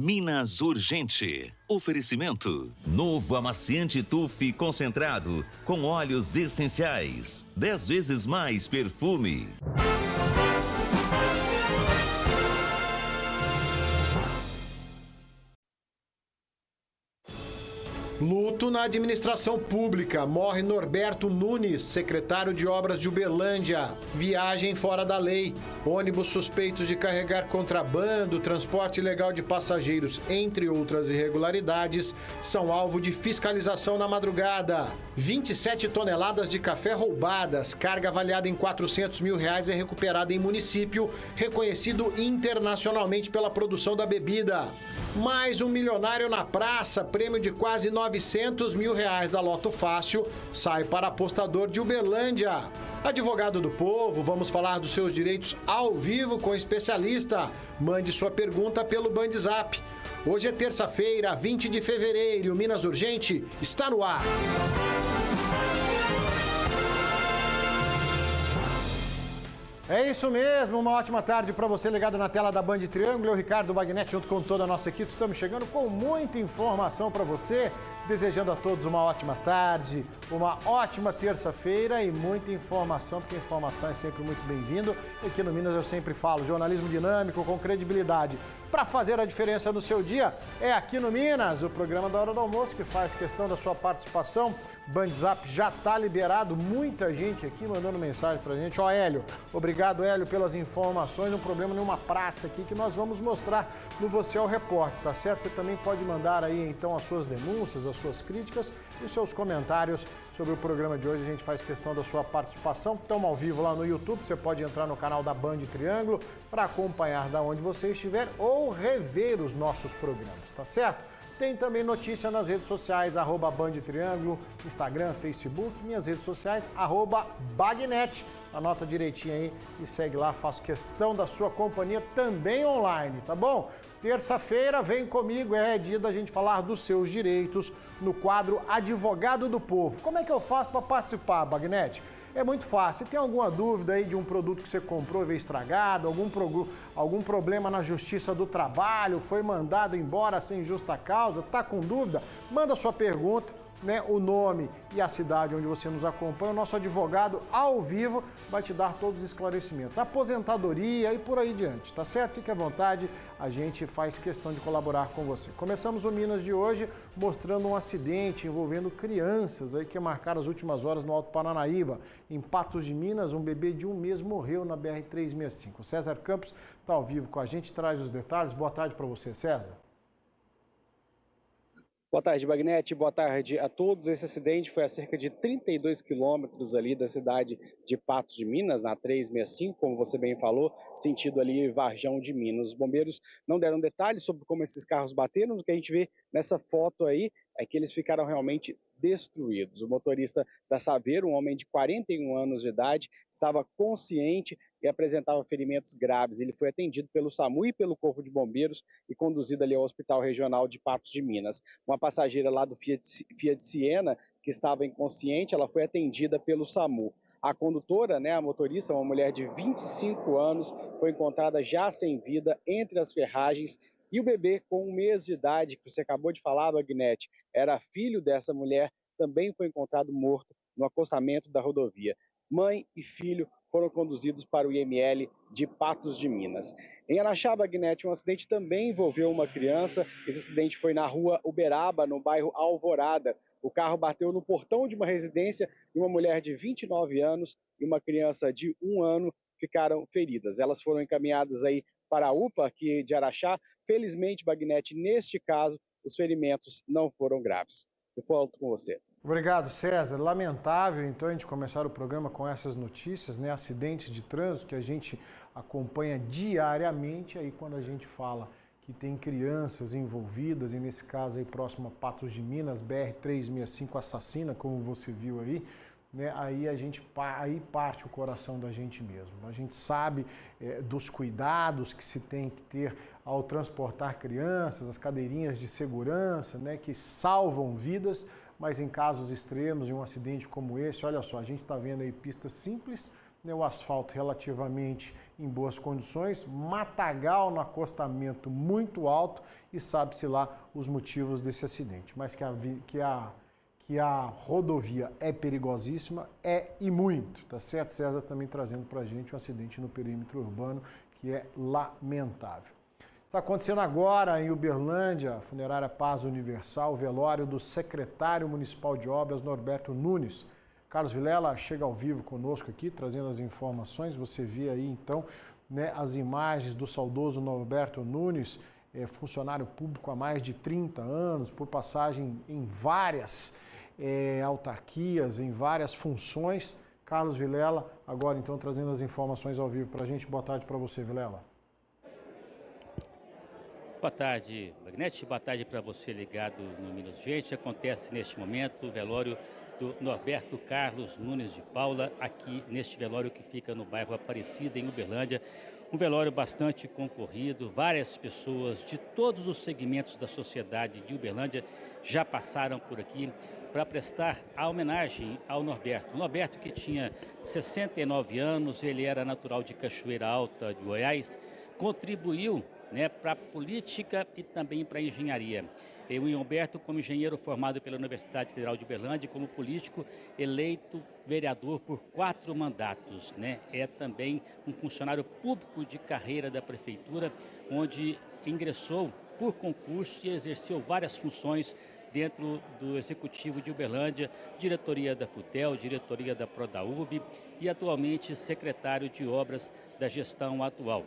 Minas Urgente. Oferecimento. Novo amaciante Tufi concentrado com óleos essenciais. 10 vezes mais perfume. Luto na administração pública. Morre Norberto Nunes, secretário de Obras de Uberlândia. Viagem fora da lei. Ônibus suspeitos de carregar contrabando, transporte ilegal de passageiros, entre outras irregularidades, são alvo de fiscalização na madrugada. 27 toneladas de café roubadas. Carga avaliada em R$400 mil é recuperada em município, reconhecido internacionalmente pela produção da bebida. Mais um milionário na praça, prêmio de quase R$900 mil da Loto Fácil, sai para apostador de Uberlândia. Advogado do Povo, vamos falar dos seus direitos ao vivo com especialista. Mande sua pergunta pelo Bandzap. Hoje é terça-feira, 20 de fevereiro, Minas Urgente está no ar. É isso mesmo, uma ótima tarde para você ligado na tela da Band Triângulo. Eu, Ricardo Bagnetti, junto com toda a nossa equipe, estamos chegando com muita informação para você, desejando a todos uma ótima tarde, uma ótima terça-feira e muita informação, porque informação é sempre muito bem-vindo. E aqui no Minas eu sempre falo, jornalismo dinâmico, com credibilidade, para fazer a diferença no seu dia, é aqui no Minas, o programa da Hora do Almoço, que faz questão da sua participação. Bandzap já está liberado, muita gente aqui mandando mensagem pra gente. Ó, Hélio, obrigado, Hélio, pelas informações. Um problema numa praça aqui que nós vamos mostrar no Você é o Repórter, tá certo? Você também pode mandar aí, então, as suas denúncias, as suas críticas e os seus comentários sobre o programa de hoje. A gente faz questão da sua participação. Estamos ao vivo lá no YouTube, você pode entrar no canal da Band Triângulo para acompanhar da onde você estiver ou rever os nossos programas, tá certo? Tem também notícia nas redes sociais, @Band Triângulo, Instagram, Facebook, minhas redes sociais, @Bagnet. Anota direitinho aí e segue lá, faço questão da sua companhia também online, tá bom? Terça-feira vem comigo, é dia da gente falar dos seus direitos no quadro Advogado do Povo. Como é que eu faço para participar, Bagnet? É muito fácil. Se tem alguma dúvida aí de um produto que você comprou e veio estragado, algum problema na Justiça do Trabalho, foi mandado embora sem justa causa, tá com dúvida? Manda sua pergunta, né, o nome e a cidade onde você nos acompanha. O nosso advogado ao vivo vai te dar todos os esclarecimentos. Aposentadoria e por aí diante, tá certo? Fique à vontade, a gente faz questão de colaborar com você. Começamos o Minas de hoje mostrando um acidente envolvendo crianças aí que marcaram as últimas horas no Alto Paranaíba. Em Patos de Minas, um bebê de 1 mês morreu na BR-365. O César Campos está ao vivo com a gente, traz os detalhes. Boa tarde para você, César. Boa tarde, Bagnetti. Boa tarde a todos. Esse acidente foi a cerca de 32 quilômetros ali da cidade de Patos de Minas, na 365, como você bem falou, sentido ali Varjão de Minas. Os bombeiros não deram detalhes sobre como esses carros bateram. O que a gente vê nessa foto aí é que eles ficaram realmente destruídos. O motorista da Saveiro, um homem de 41 anos de idade, estava consciente e apresentava ferimentos graves. Ele foi atendido pelo SAMU e pelo Corpo de Bombeiros e conduzido ali ao Hospital Regional de Patos de Minas. Uma passageira lá do Fiat Siena, que estava inconsciente, ela foi atendida pelo SAMU. A condutora, né, a motorista, uma mulher de 25 anos, foi encontrada já sem vida entre as ferragens. E o bebê com 1 mês de idade, que você acabou de falar, Bagnetti, era filho dessa mulher, também foi encontrado morto no acostamento da rodovia. Mãe e filho foram conduzidos para o IML de Patos de Minas. Em Araxá, Bagnetti, um acidente também envolveu uma criança. Esse acidente foi na rua Uberaba, no bairro Alvorada. O carro bateu no portão de uma residência e uma mulher de 29 anos e uma criança de 1 ano ficaram feridas. Elas foram encaminhadas aí para a UPA aqui de Araxá. Felizmente, Bagnetti, neste caso, os ferimentos não foram graves. Eu volto com você. Obrigado, César. Lamentável, então, a gente começar o programa com essas notícias, né? Acidentes de trânsito que a gente acompanha diariamente. Aí, quando a gente fala que tem crianças envolvidas, e nesse caso aí próximo a Patos de Minas, BR-365 assassina, como você viu aí, né, aí parte o coração da gente mesmo. A gente sabe dos cuidados que se tem que ter ao transportar crianças, as cadeirinhas de segurança, né, que salvam vidas, mas em casos extremos de um acidente como esse, olha só, a gente está vendo aí pistas simples, né, o asfalto relativamente em boas condições, matagal no acostamento muito alto e sabe-se lá os motivos desse acidente. Mas que a rodovia é perigosíssima, e muito, tá certo? César também trazendo para a gente um acidente no perímetro urbano que é lamentável. Está acontecendo agora em Uberlândia, Funerária Paz Universal, o velório do secretário municipal de obras, Norberto Nunes. Carlos Vilela chega ao vivo conosco aqui, trazendo as informações. Você vê aí, então, né, as imagens do saudoso Norberto Nunes, funcionário público há mais de 30 anos, por passagem em várias autarquias, em várias funções. Carlos Vilela, agora, então, trazendo as informações ao vivo para a gente. Boa tarde para você, Vilela. Boa tarde, Magnete. Boa tarde para você ligado no Minuto Gente. Acontece neste momento o velório do Norberto Carlos Nunes de Paula, aqui neste velório que fica no bairro Aparecida, em Uberlândia. Um velório bastante concorrido, várias pessoas de todos os segmentos da sociedade de Uberlândia já passaram por aqui para prestar a homenagem ao Norberto. O Norberto, que tinha 69 anos, ele era natural de Cachoeira Alta, de Goiás, contribuiu, né, para a política e também para a engenharia. O Norberto, como engenheiro formado pela Universidade Federal de Uberlândia, como político eleito vereador por 4 mandatos, né? É também um funcionário público de carreira da prefeitura, onde ingressou por concurso e exerceu várias funções dentro do Executivo de Uberlândia, diretoria da FUTEL, diretoria da Prodaurb e atualmente secretário de obras da gestão atual.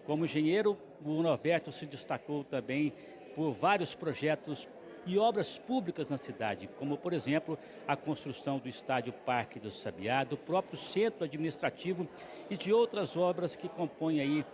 Como engenheiro, o Norberto se destacou também por vários projetos e obras públicas na cidade, como, por exemplo, a construção do Estádio Parque do Sabiá, do próprio centro administrativo e de outras obras que compõem aí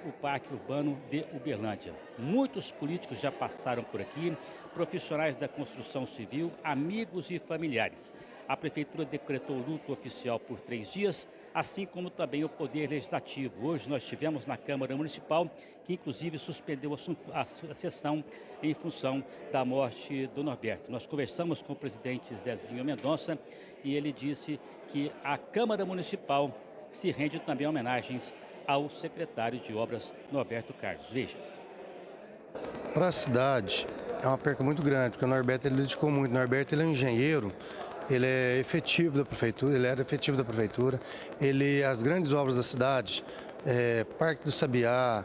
o Parque Urbano de Uberlândia. Muitos políticos já passaram por aqui, profissionais da construção civil, amigos e familiares. A Prefeitura decretou luto oficial por 3 dias, assim como também o Poder Legislativo. Hoje nós tivemos na Câmara Municipal, que inclusive suspendeu a sessão em função da morte do Norberto. Nós conversamos com o presidente Zezinho Mendonça e ele disse que a Câmara Municipal se rende também a homenagens ao secretário de Obras, Norberto Carlos. Veja. Para a cidade é uma perca muito grande, porque o Norberto ele dedicou muito. O Norberto ele é um engenheiro. Ele é efetivo da prefeitura, ele era efetivo da prefeitura. As grandes obras da cidade, Parque do Sabiá,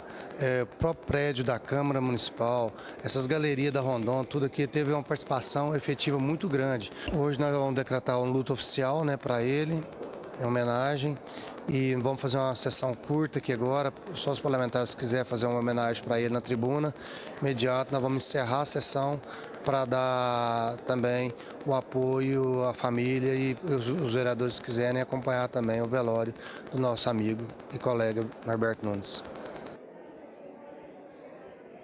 o próprio prédio da Câmara Municipal, essas galerias da Rondon, tudo aqui teve uma participação efetiva muito grande. Hoje nós vamos decretar um luto oficial, né, para ele, em homenagem. E vamos fazer uma sessão curta aqui agora, só os parlamentares quiserem fazer uma homenagem para ele na tribuna, imediato nós vamos encerrar a sessão para dar também o apoio à família e os vereadores quiserem acompanhar também o velório do nosso amigo e colega Norberto Nunes.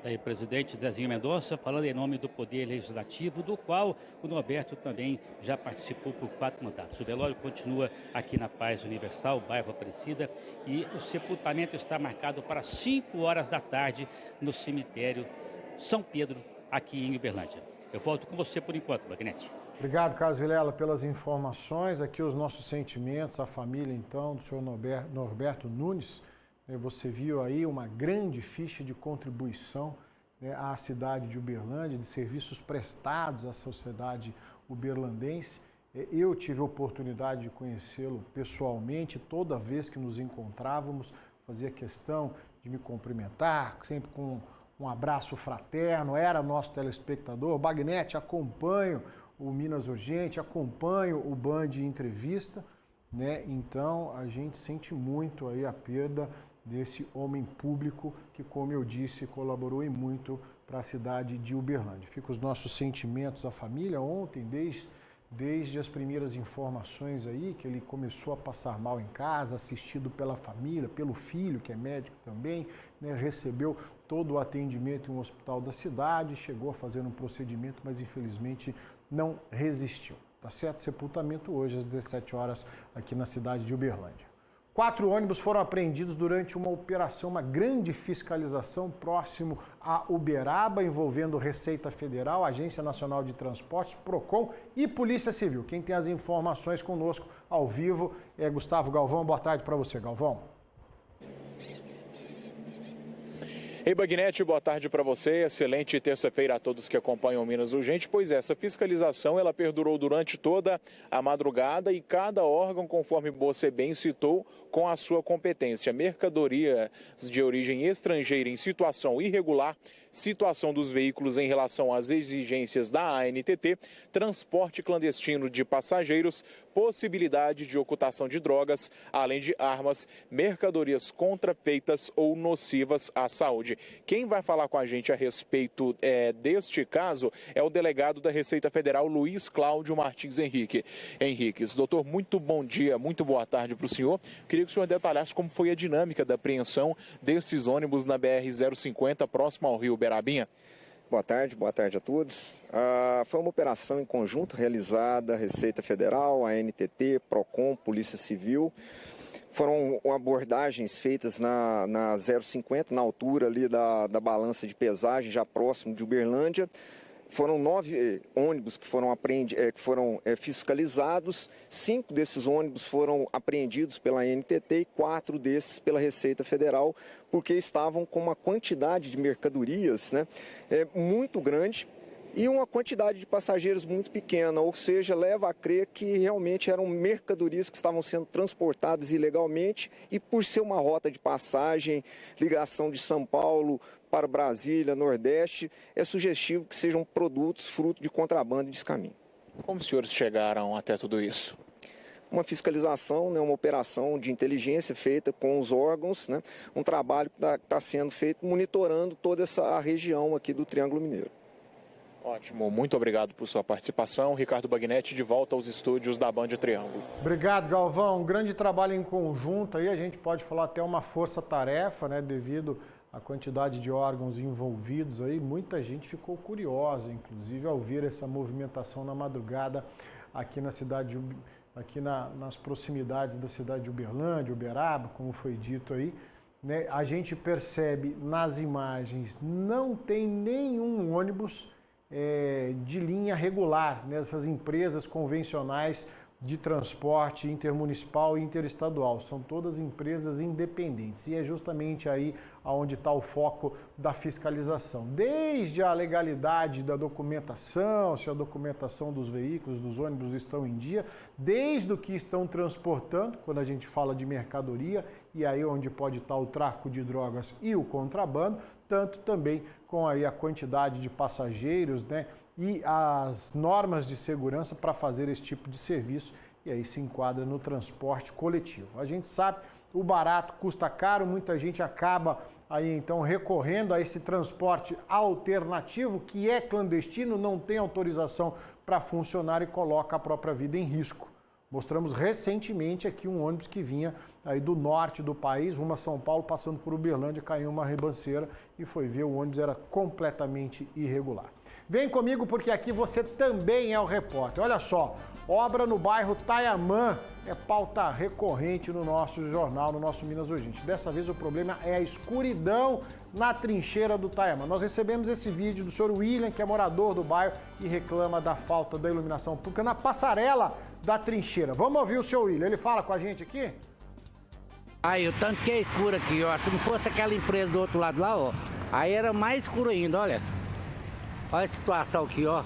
Aí, presidente Zezinho Mendonça, falando em nome do Poder Legislativo, do qual o Norberto também já participou por 4 mandatos. O velório continua aqui na Paz Universal, bairro Aparecida, e o sepultamento está marcado para 5 horas da tarde no cemitério São Pedro, aqui em Uberlândia. Eu volto com você por enquanto, Magnete. Obrigado, Carlos Vilela, pelas informações. Aqui os nossos sentimentos, a família, então, do senhor Norberto Nunes. Você viu aí uma grande ficha de contribuição, né, à cidade de Uberlândia, de serviços prestados à sociedade uberlandense. Eu tive a oportunidade de conhecê-lo pessoalmente, toda vez que nos encontrávamos, fazia questão de me cumprimentar, sempre com um abraço fraterno, era nosso telespectador. Bagnete, acompanho o Minas Urgente, acompanho o Band Entrevista, né? Então a gente sente muito aí a perda desse homem público que, como eu disse, colaborou e muito para a cidade de Uberlândia. Fica os nossos sentimentos à família. Ontem, desde as primeiras informações aí, que ele começou a passar mal em casa, assistido pela família, pelo filho, que é médico também, né, recebeu todo o atendimento em um hospital da cidade, chegou a fazer um procedimento, mas infelizmente não resistiu. Tá certo? Sepultamento hoje às 17 horas aqui na cidade de Uberlândia. 4 ônibus foram apreendidos durante uma operação, uma grande fiscalização próximo a Uberaba, envolvendo Receita Federal, Agência Nacional de Transportes, Procon e Polícia Civil. Quem tem as informações conosco ao vivo é Gustavo Galvão. Boa tarde para você, Galvão. Ei, Bagnetti, boa tarde para você. Excelente terça-feira a todos que acompanham o Minas Urgente. Pois é, essa fiscalização ela perdurou durante toda a madrugada e cada órgão, conforme você bem citou, com a sua competência. Mercadorias de origem estrangeira em situação irregular, situação dos veículos em relação às exigências da ANTT, transporte clandestino de passageiros, possibilidade de ocultação de drogas, além de armas, mercadorias contrafeitas ou nocivas à saúde. Quem vai falar com a gente a respeito deste caso é o delegado da Receita Federal, Luiz Cláudio Martins Henriques. Doutor, muito bom dia, muito boa tarde para o senhor. Queria que o senhor detalhasse como foi a dinâmica da apreensão desses ônibus na BR-050, próximo ao Rio Uberabinha. Boa tarde a todos. Foi uma operação em conjunto realizada, Receita Federal, ANTT, Procon, Polícia Civil. Foram abordagens feitas na 050, na altura ali da balança de pesagem, já próximo de Uberlândia. Foram 9 ônibus que foram fiscalizados, 5 desses ônibus foram apreendidos pela ANTT e 4 desses pela Receita Federal, porque estavam com uma quantidade de mercadorias, né, muito grande e uma quantidade de passageiros muito pequena, ou seja, leva a crer que realmente eram mercadorias que estavam sendo transportadas ilegalmente e por ser uma rota de passagem, ligação de São Paulo para Brasília, Nordeste, é sugestivo que sejam produtos fruto de contrabando e descaminho. Como os senhores chegaram até tudo isso? Uma fiscalização, né, uma operação de inteligência feita com os órgãos, né, um trabalho que está sendo feito monitorando toda essa região aqui do Triângulo Mineiro. Ótimo, muito obrigado por sua participação. Ricardo Bagnetti, de volta aos estúdios da Band Triângulo. Obrigado, Galvão. Um grande trabalho em conjunto aí, a gente pode falar até uma força-tarefa, né, devido à quantidade de órgãos envolvidos aí. Muita gente ficou curiosa, inclusive, ao ver essa movimentação na madrugada aqui na cidade, nas proximidades da cidade de Uberlândia, Uberaba, como foi dito aí. Né, a gente percebe nas imagens, não tem nenhum ônibus de linha regular nessas empresas convencionais de transporte intermunicipal e interestadual. São todas empresas independentes e é justamente aí onde está o foco da fiscalização. Desde a legalidade da documentação, se a documentação dos veículos, dos ônibus estão em dia, desde o que estão transportando, quando a gente fala de mercadoria, e aí onde pode estar o tráfico de drogas e o contrabando, tanto também com aí a quantidade de passageiros, né, e as normas de segurança para fazer esse tipo de serviço, e aí se enquadra no transporte coletivo. A gente sabe, o barato custa caro, muita gente acaba aí então recorrendo a esse transporte alternativo, que é clandestino, não tem autorização para funcionar e coloca a própria vida em risco. Mostramos recentemente aqui um ônibus que vinha aí do norte do país, rumo a São Paulo, passando por Uberlândia, caiu uma ribanceira e foi ver, o ônibus era completamente irregular. Vem comigo porque aqui você também é o repórter. Olha só, obra no bairro Tayamã é pauta recorrente no nosso jornal, no nosso Minas Urgente. Dessa vez o problema é a escuridão na trincheira do Tayamã. Nós recebemos esse vídeo do senhor William, que é morador do bairro e reclama da falta da iluminação pública na passarela da trincheira. Vamos ouvir o senhor William, ele fala com a gente aqui? Aí, o tanto que é escuro aqui, ó. Se não fosse aquela empresa do outro lado lá, ó, aí era mais escuro ainda, olha. Olha a situação aqui, ó.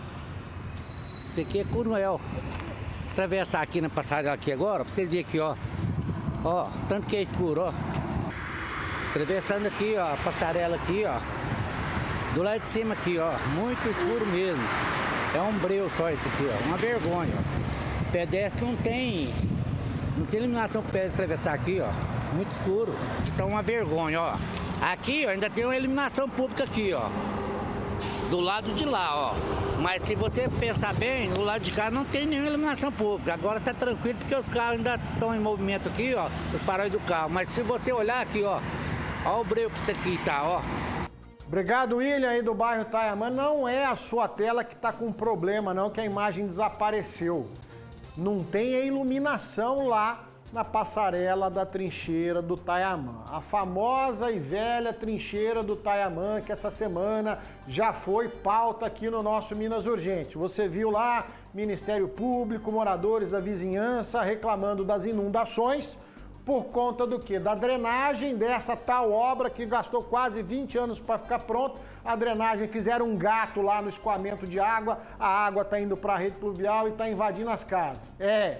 Isso aqui é Coronel. Atravessar aqui na passarela aqui agora, pra vocês verem aqui, ó. Ó, tanto que é escuro, ó. Atravessando aqui, ó, a passarela aqui, ó. Do lado de cima aqui, ó. Muito escuro mesmo. É um breu só isso aqui, ó. Uma vergonha, ó. Pedestre não tem iluminação pro pedestre atravessar aqui, ó. Muito escuro. Então uma vergonha, ó. Aqui, ó, ainda tem uma iluminação pública aqui, ó. Do lado de lá, ó. Mas se você pensar bem, do lado de cá não tem nenhuma iluminação pública. Agora tá tranquilo porque os carros ainda estão em movimento aqui, ó. Os faróis do carro. Mas se você olhar aqui, ó. Ó o breu que isso aqui tá, ó. Obrigado, William, aí do bairro Tayamã. Não é a sua tela que tá com problema, não, que a imagem desapareceu. Não tem a iluminação lá na passarela da trincheira do Tayamã. A famosa e velha trincheira do Tayamã, que essa semana já foi pauta aqui no nosso Minas Urgente. Você viu lá, Ministério Público, moradores da vizinhança reclamando das inundações. Por conta do quê? Da drenagem dessa tal obra que gastou quase 20 anos para ficar pronto. A drenagem, fizeram um gato lá no escoamento de água, a água está indo para a rede pluvial e está invadindo as casas.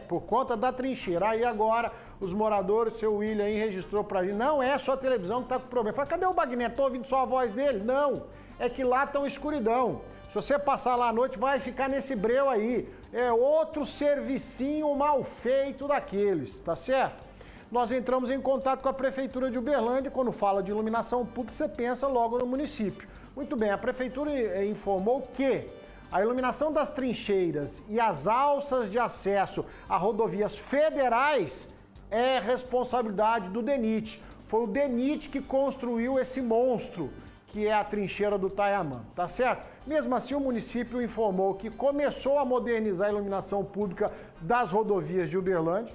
Por conta da trincheira. Aí agora os moradores, seu William aí registrou para a gente, não é só a televisão que está com problema. Fala, cadê o Bagneto? Estou ouvindo só a voz dele? Não, é que lá está escuridão. Se você passar lá à noite, vai ficar nesse breu aí. É outro servicinho mal feito daqueles, tá certo? Nós entramos em contato com a Prefeitura de Uberlândia. Quando fala de iluminação pública, você pensa logo no município. Muito bem, a Prefeitura informou que a iluminação das trincheiras e as alças de acesso a rodovias federais é responsabilidade do DENIT. Foi o DENIT que construiu esse monstro, que é a trincheira do Tayamã, tá certo? Mesmo assim, o município informou que começou a modernizar a iluminação pública das rodovias de Uberlândia.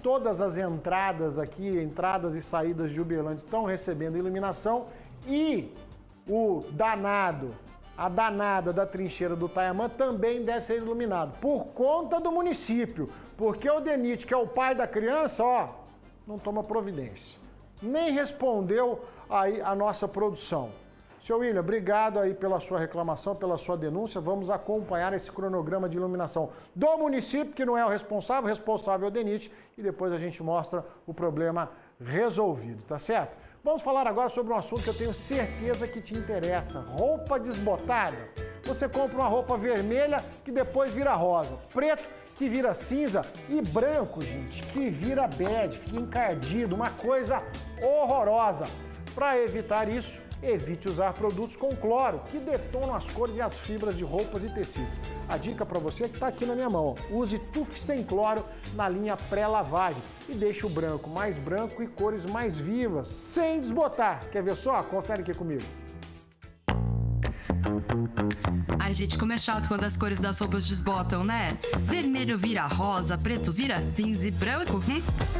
Todas as entradas aqui, entradas e saídas de Uberlândia estão recebendo iluminação e a danada da trincheira do Tayamã também deve ser iluminado por conta do município, porque o DENIT, que é o pai da criança, não toma providência. Nem respondeu aí a nossa produção. Seu William, obrigado aí pela sua reclamação, pela sua denúncia. Vamos acompanhar esse cronograma de iluminação do município, que não é o responsável é o DENIT, e depois a gente mostra o problema resolvido, tá certo? Vamos falar agora sobre um assunto que eu tenho certeza que te interessa, roupa desbotada. Você compra uma roupa vermelha que depois vira rosa, preto que vira cinza e branco, gente, que vira bege, fica encardido, uma coisa horrorosa. Para evitar isso, evite usar produtos com cloro, que detonam as cores e as fibras de roupas e tecidos. A dica para você é que está aqui na minha mão. Use Tuf sem cloro na linha pré-lavagem e deixe o branco mais branco e cores mais vivas, sem desbotar. Quer ver só? Confere aqui comigo. Ai, gente, como é chato quando as cores das roupas desbotam, né? Vermelho vira rosa, preto vira cinza e branco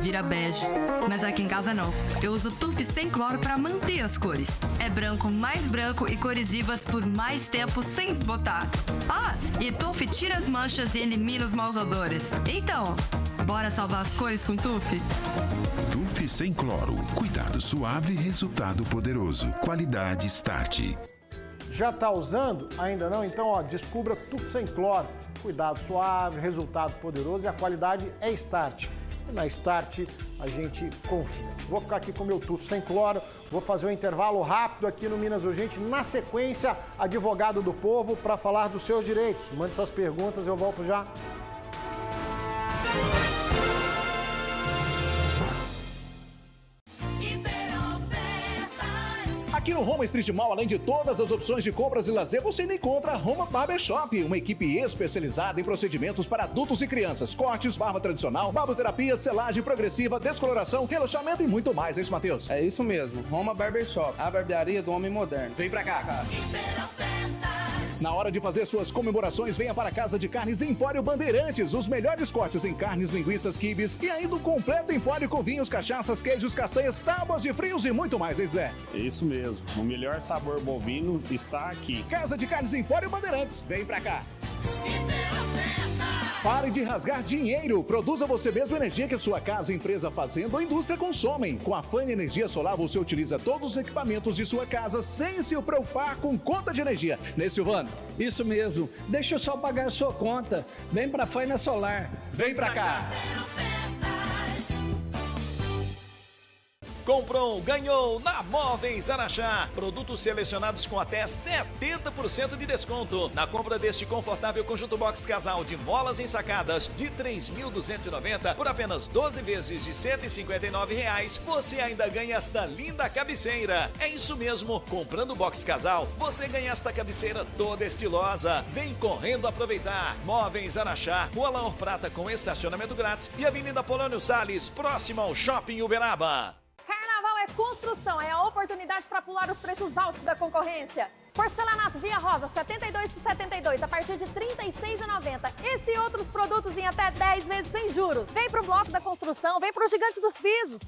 vira bege. Mas aqui em casa não. Eu uso Tuf sem cloro para manter as cores. É branco mais branco e cores vivas por mais tempo sem desbotar. Ah, e Tuf tira as manchas e elimina os maus odores. Então, bora salvar as cores com Tuf? Tuf sem cloro. Cuidado suave, resultado poderoso. Qualidade Start. Já está usando? Ainda não? Então, descubra Tuf sem cloro. Cuidado suave, resultado poderoso e a qualidade é Start. E na Start a gente confia. Vou ficar aqui com o meu Tuf sem cloro, vou fazer um intervalo rápido aqui no Minas Urgente. Na sequência, advogado do povo para falar dos seus direitos. Mande suas perguntas, eu volto já. Aqui no Roma Street Mall, além de todas as opções de compras e lazer, você ainda encontra a Roma Barbershop, uma equipe especializada em procedimentos para adultos e crianças, cortes, barba tradicional, barboterapia, selagem progressiva, descoloração, relaxamento e muito mais, é isso, Matheus? É isso mesmo, Roma Barbershop, a barbearia do homem moderno. Vem pra cá, cara. Na hora de fazer suas comemorações, venha para a Casa de Carnes Empório Bandeirantes. Os melhores cortes em carnes, linguiças, quibes e ainda um completo empório com vinhos, cachaças, queijos, castanhas, tábuas de frios e muito mais, hein, Zé? É isso mesmo. O melhor sabor bovino está aqui. Casa de Carnes Empório Bandeirantes. Vem pra cá. Pare de rasgar dinheiro. Produza você mesmo a energia que a sua casa, empresa, fazenda ou indústria consomem. Com a Fane Energia Solar, você utiliza todos os equipamentos de sua casa sem se preocupar com conta de energia. Né, Silvano? Isso mesmo. Deixa eu só pagar a sua conta. Vem pra Fane Solar. Vem pra cá. Comprou, ganhou na Móveis Araxá. Produtos selecionados com até 70% de desconto. Na compra deste confortável conjunto box casal de molas ensacadas de R$ 3.290 por apenas 12 vezes de R$ 159, você ainda ganha esta linda cabeceira. É isso mesmo, comprando box casal, você ganha esta cabeceira toda estilosa. Vem correndo aproveitar. Móveis Araxá, Rua Laor Prata com estacionamento grátis e Avenida Polônio Salles, próximo ao Shopping Uberaba. Carnaval é construção, é a oportunidade para pular os preços altos da concorrência. Porcelanato Via Rosa, 72 por 72, a partir de R$ 36,90. Esse e outros produtos em até 10 vezes sem juros. Vem pro Bloco da Construção, vem pro Gigante dos Pisos.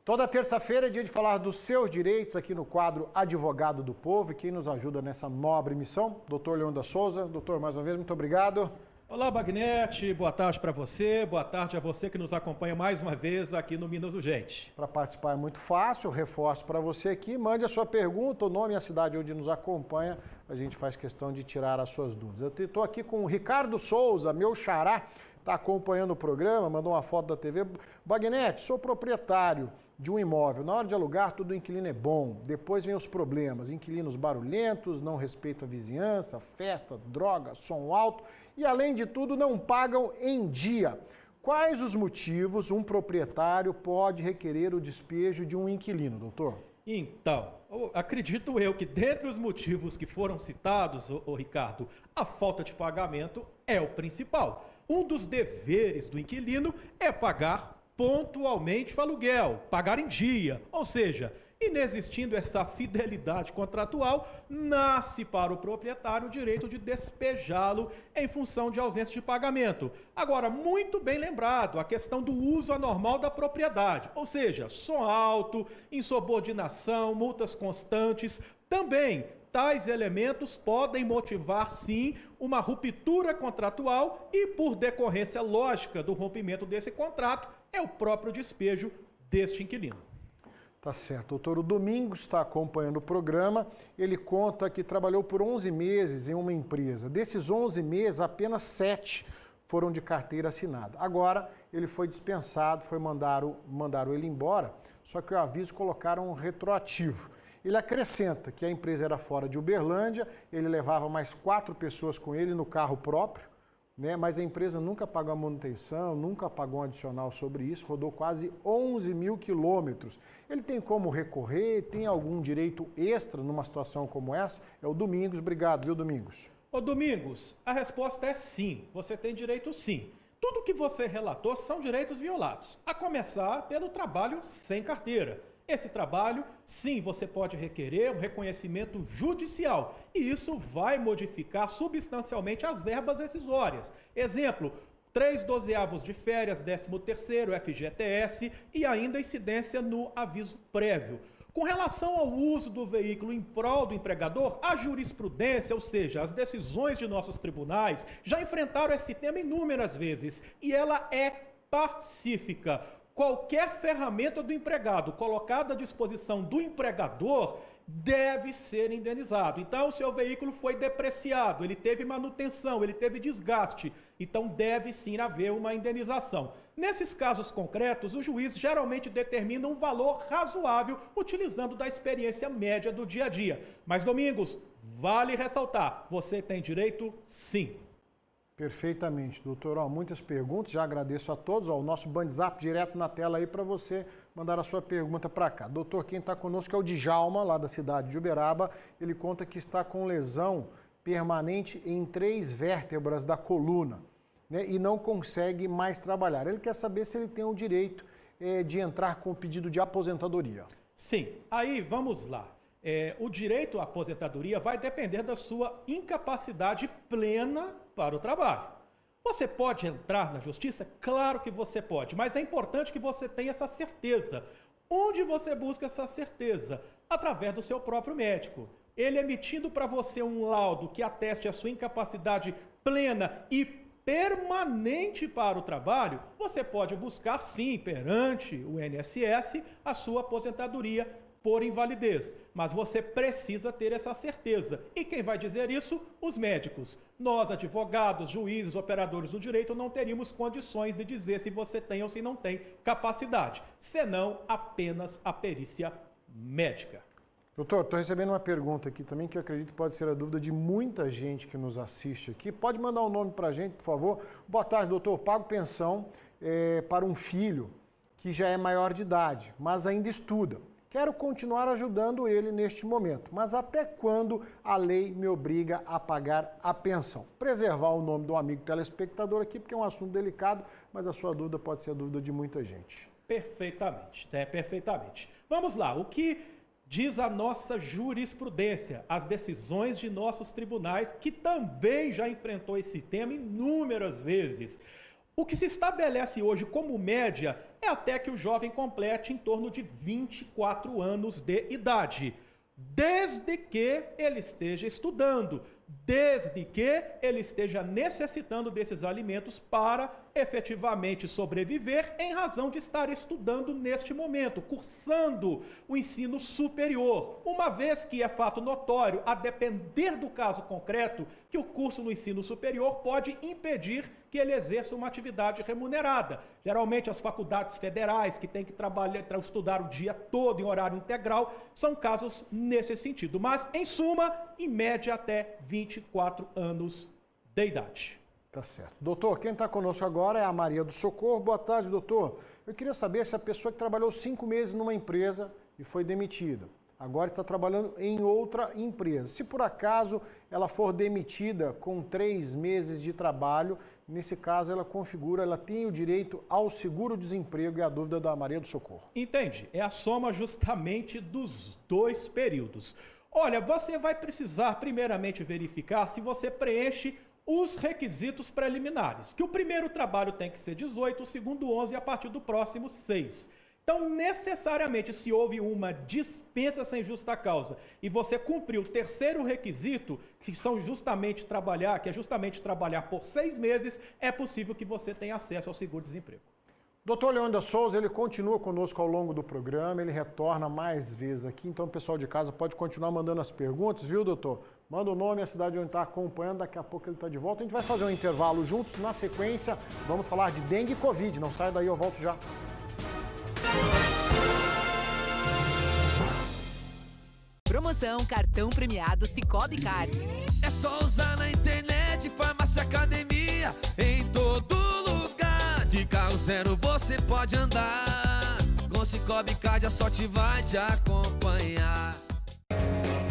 Toda terça-feira é dia de falar dos seus direitos aqui no quadro Advogado do Povo. E quem nos ajuda nessa nobre missão, doutor Leandro Souza. Doutor, mais uma vez, muito obrigado. Olá, Bagnete. Boa tarde para você. Boa tarde a você que nos acompanha mais uma vez aqui no Minas Urgente. Para participar é muito fácil, eu reforço para você aqui. Mande a sua pergunta, o nome e a cidade onde nos acompanha. A gente faz questão de tirar as suas dúvidas. Eu estou aqui com o Ricardo Souza, meu xará, está acompanhando o programa, mandou uma foto da TV. Bagnete, sou proprietário de um imóvel. Na hora de alugar, tudo inquilino é bom. Depois vem os problemas. Inquilinos barulhentos, não respeitam a vizinhança, festa, droga, som alto e, além de tudo, não pagam em dia. Quais os motivos um proprietário pode requerer o despejo de um inquilino, doutor? Então, acredito eu que dentre os motivos que foram citados, Ricardo, a falta de pagamento é o principal. Um dos deveres do inquilino é pagar pontualmente o aluguel, pagar em dia, ou seja, inexistindo essa fidelidade contratual, nasce para o proprietário o direito de despejá-lo em função de ausência de pagamento. Agora, muito bem lembrado, a questão do uso anormal da propriedade, ou seja, som alto, insubordinação, multas constantes, também tais elementos podem motivar, sim, uma ruptura contratual e, por decorrência lógica do rompimento desse contrato, é o próprio despejo deste inquilino. Tá certo. Doutor, o Domingos está acompanhando o programa. Ele conta que trabalhou por 11 meses em uma empresa. Desses 11 meses, apenas 7 foram de carteira assinada. Agora, ele foi dispensado, mandaram ele embora, só que o aviso colocaram um retroativo. Ele acrescenta que a empresa era fora de Uberlândia, ele levava mais 4 pessoas com ele no carro próprio, né? Mas a empresa nunca pagou a manutenção, nunca pagou um adicional sobre isso, rodou quase 11 mil quilômetros. Ele tem como recorrer? Tem algum direito extra numa situação como essa? É o Domingos. Obrigado, viu, Domingos? Ô Domingos, a resposta é sim, você tem direito sim. Tudo que você relatou são direitos violados, a começar pelo trabalho sem carteira. Esse trabalho, sim, você pode requerer um reconhecimento judicial e isso vai modificar substancialmente as verbas rescisórias. Exemplo, 3/12 de férias, 13º, FGTS e ainda incidência no aviso prévio. Com relação ao uso do veículo em prol do empregador, a jurisprudência, ou seja, as decisões de nossos tribunais, já enfrentaram esse tema inúmeras vezes e ela é pacífica. Qualquer ferramenta do empregado colocada à disposição do empregador deve ser indenizado. Então, o seu veículo foi depreciado, ele teve manutenção, ele teve desgaste, então deve sim haver uma indenização. Nesses casos concretos, o juiz geralmente determina um valor razoável utilizando da experiência média do dia a dia. Mas, Domingos, vale ressaltar, você tem direito sim. Perfeitamente, doutor. Muitas perguntas, já agradeço a todos. O nosso Bandzap direto na tela aí para você mandar a sua pergunta para cá. Doutor, quem está conosco é o Djalma, lá da cidade de Uberaba. Ele conta que está com lesão permanente em 3 vértebras da coluna, né, e não consegue mais trabalhar. Ele quer saber se ele tem o direito de entrar com o pedido de aposentadoria. Sim, aí vamos lá. O direito à aposentadoria vai depender da sua incapacidade plena para o trabalho. Você pode entrar na justiça? Claro que você pode, mas é importante que você tenha essa certeza. Onde você busca essa certeza? Através do seu próprio médico. Ele emitindo para você um laudo que ateste a sua incapacidade plena e permanente para o trabalho, você pode buscar sim, perante o INSS, a sua aposentadoria por invalidez, mas você precisa ter essa certeza. E quem vai dizer isso? Os médicos. Nós, advogados, juízes, operadores do direito, não teríamos condições de dizer se você tem ou se não tem capacidade, senão apenas a perícia médica. Doutor, estou recebendo uma pergunta aqui também que eu acredito que pode ser a dúvida de muita gente que nos assiste aqui. Pode mandar um nome para a gente, por favor. Boa tarde, doutor. Pago pensão para um filho que já é maior de idade, mas ainda estuda. Quero continuar ajudando ele neste momento, mas até quando a lei me obriga a pagar a pensão? Preservar o nome do amigo telespectador aqui, porque é um assunto delicado, mas a sua dúvida pode ser a dúvida de muita gente. Perfeitamente, perfeitamente. Vamos lá, o que diz a nossa jurisprudência, as decisões de nossos tribunais, que também já enfrentou esse tema inúmeras vezes. O que se estabelece hoje como média é até que o jovem complete em torno de 24 anos de idade, desde que ele esteja estudando, desde que ele esteja necessitando desses alimentos para efetivamente sobreviver em razão de estar estudando neste momento, cursando o ensino superior, uma vez que é fato notório, a depender do caso concreto, que o curso no ensino superior pode impedir que ele exerça uma atividade remunerada. Geralmente as faculdades federais que têm que estudar o dia todo em horário integral, são casos nesse sentido, mas em suma, em média até 24 anos de idade. Tá certo. Doutor, quem está conosco agora é a Maria do Socorro. Boa tarde, doutor. Eu queria saber se a pessoa que trabalhou 5 meses numa empresa e foi demitida, agora está trabalhando em outra empresa. Se por acaso ela for demitida com 3 meses de trabalho, nesse caso ela tem o direito ao seguro-desemprego, e a dúvida da Maria do Socorro. Entende? É a soma justamente dos 2 períodos. Olha, você vai precisar primeiramente verificar se você preenche os requisitos preliminares, que o primeiro trabalho tem que ser 18, o segundo 11 e a partir do próximo 6. Então, necessariamente, se houve uma dispensa sem justa causa e você cumpriu o terceiro requisito, que é justamente trabalhar por 6 meses, é possível que você tenha acesso ao seguro-desemprego. Doutor Leandro Souza, ele continua conosco ao longo do programa, ele retorna mais vezes aqui, então o pessoal de casa pode continuar mandando as perguntas, viu, doutor? Manda o nome e a cidade onde está acompanhando, daqui a pouco ele está de volta. A gente vai fazer um intervalo juntos, na sequência vamos falar de dengue e Covid, não sai daí, eu volto já. Promoção cartão premiado Sicoob Card. É só usar na internet, farmácia, academia, em todo lugar. De carro zero você pode andar. Com Sicoob Card a sorte vai te acompanhar.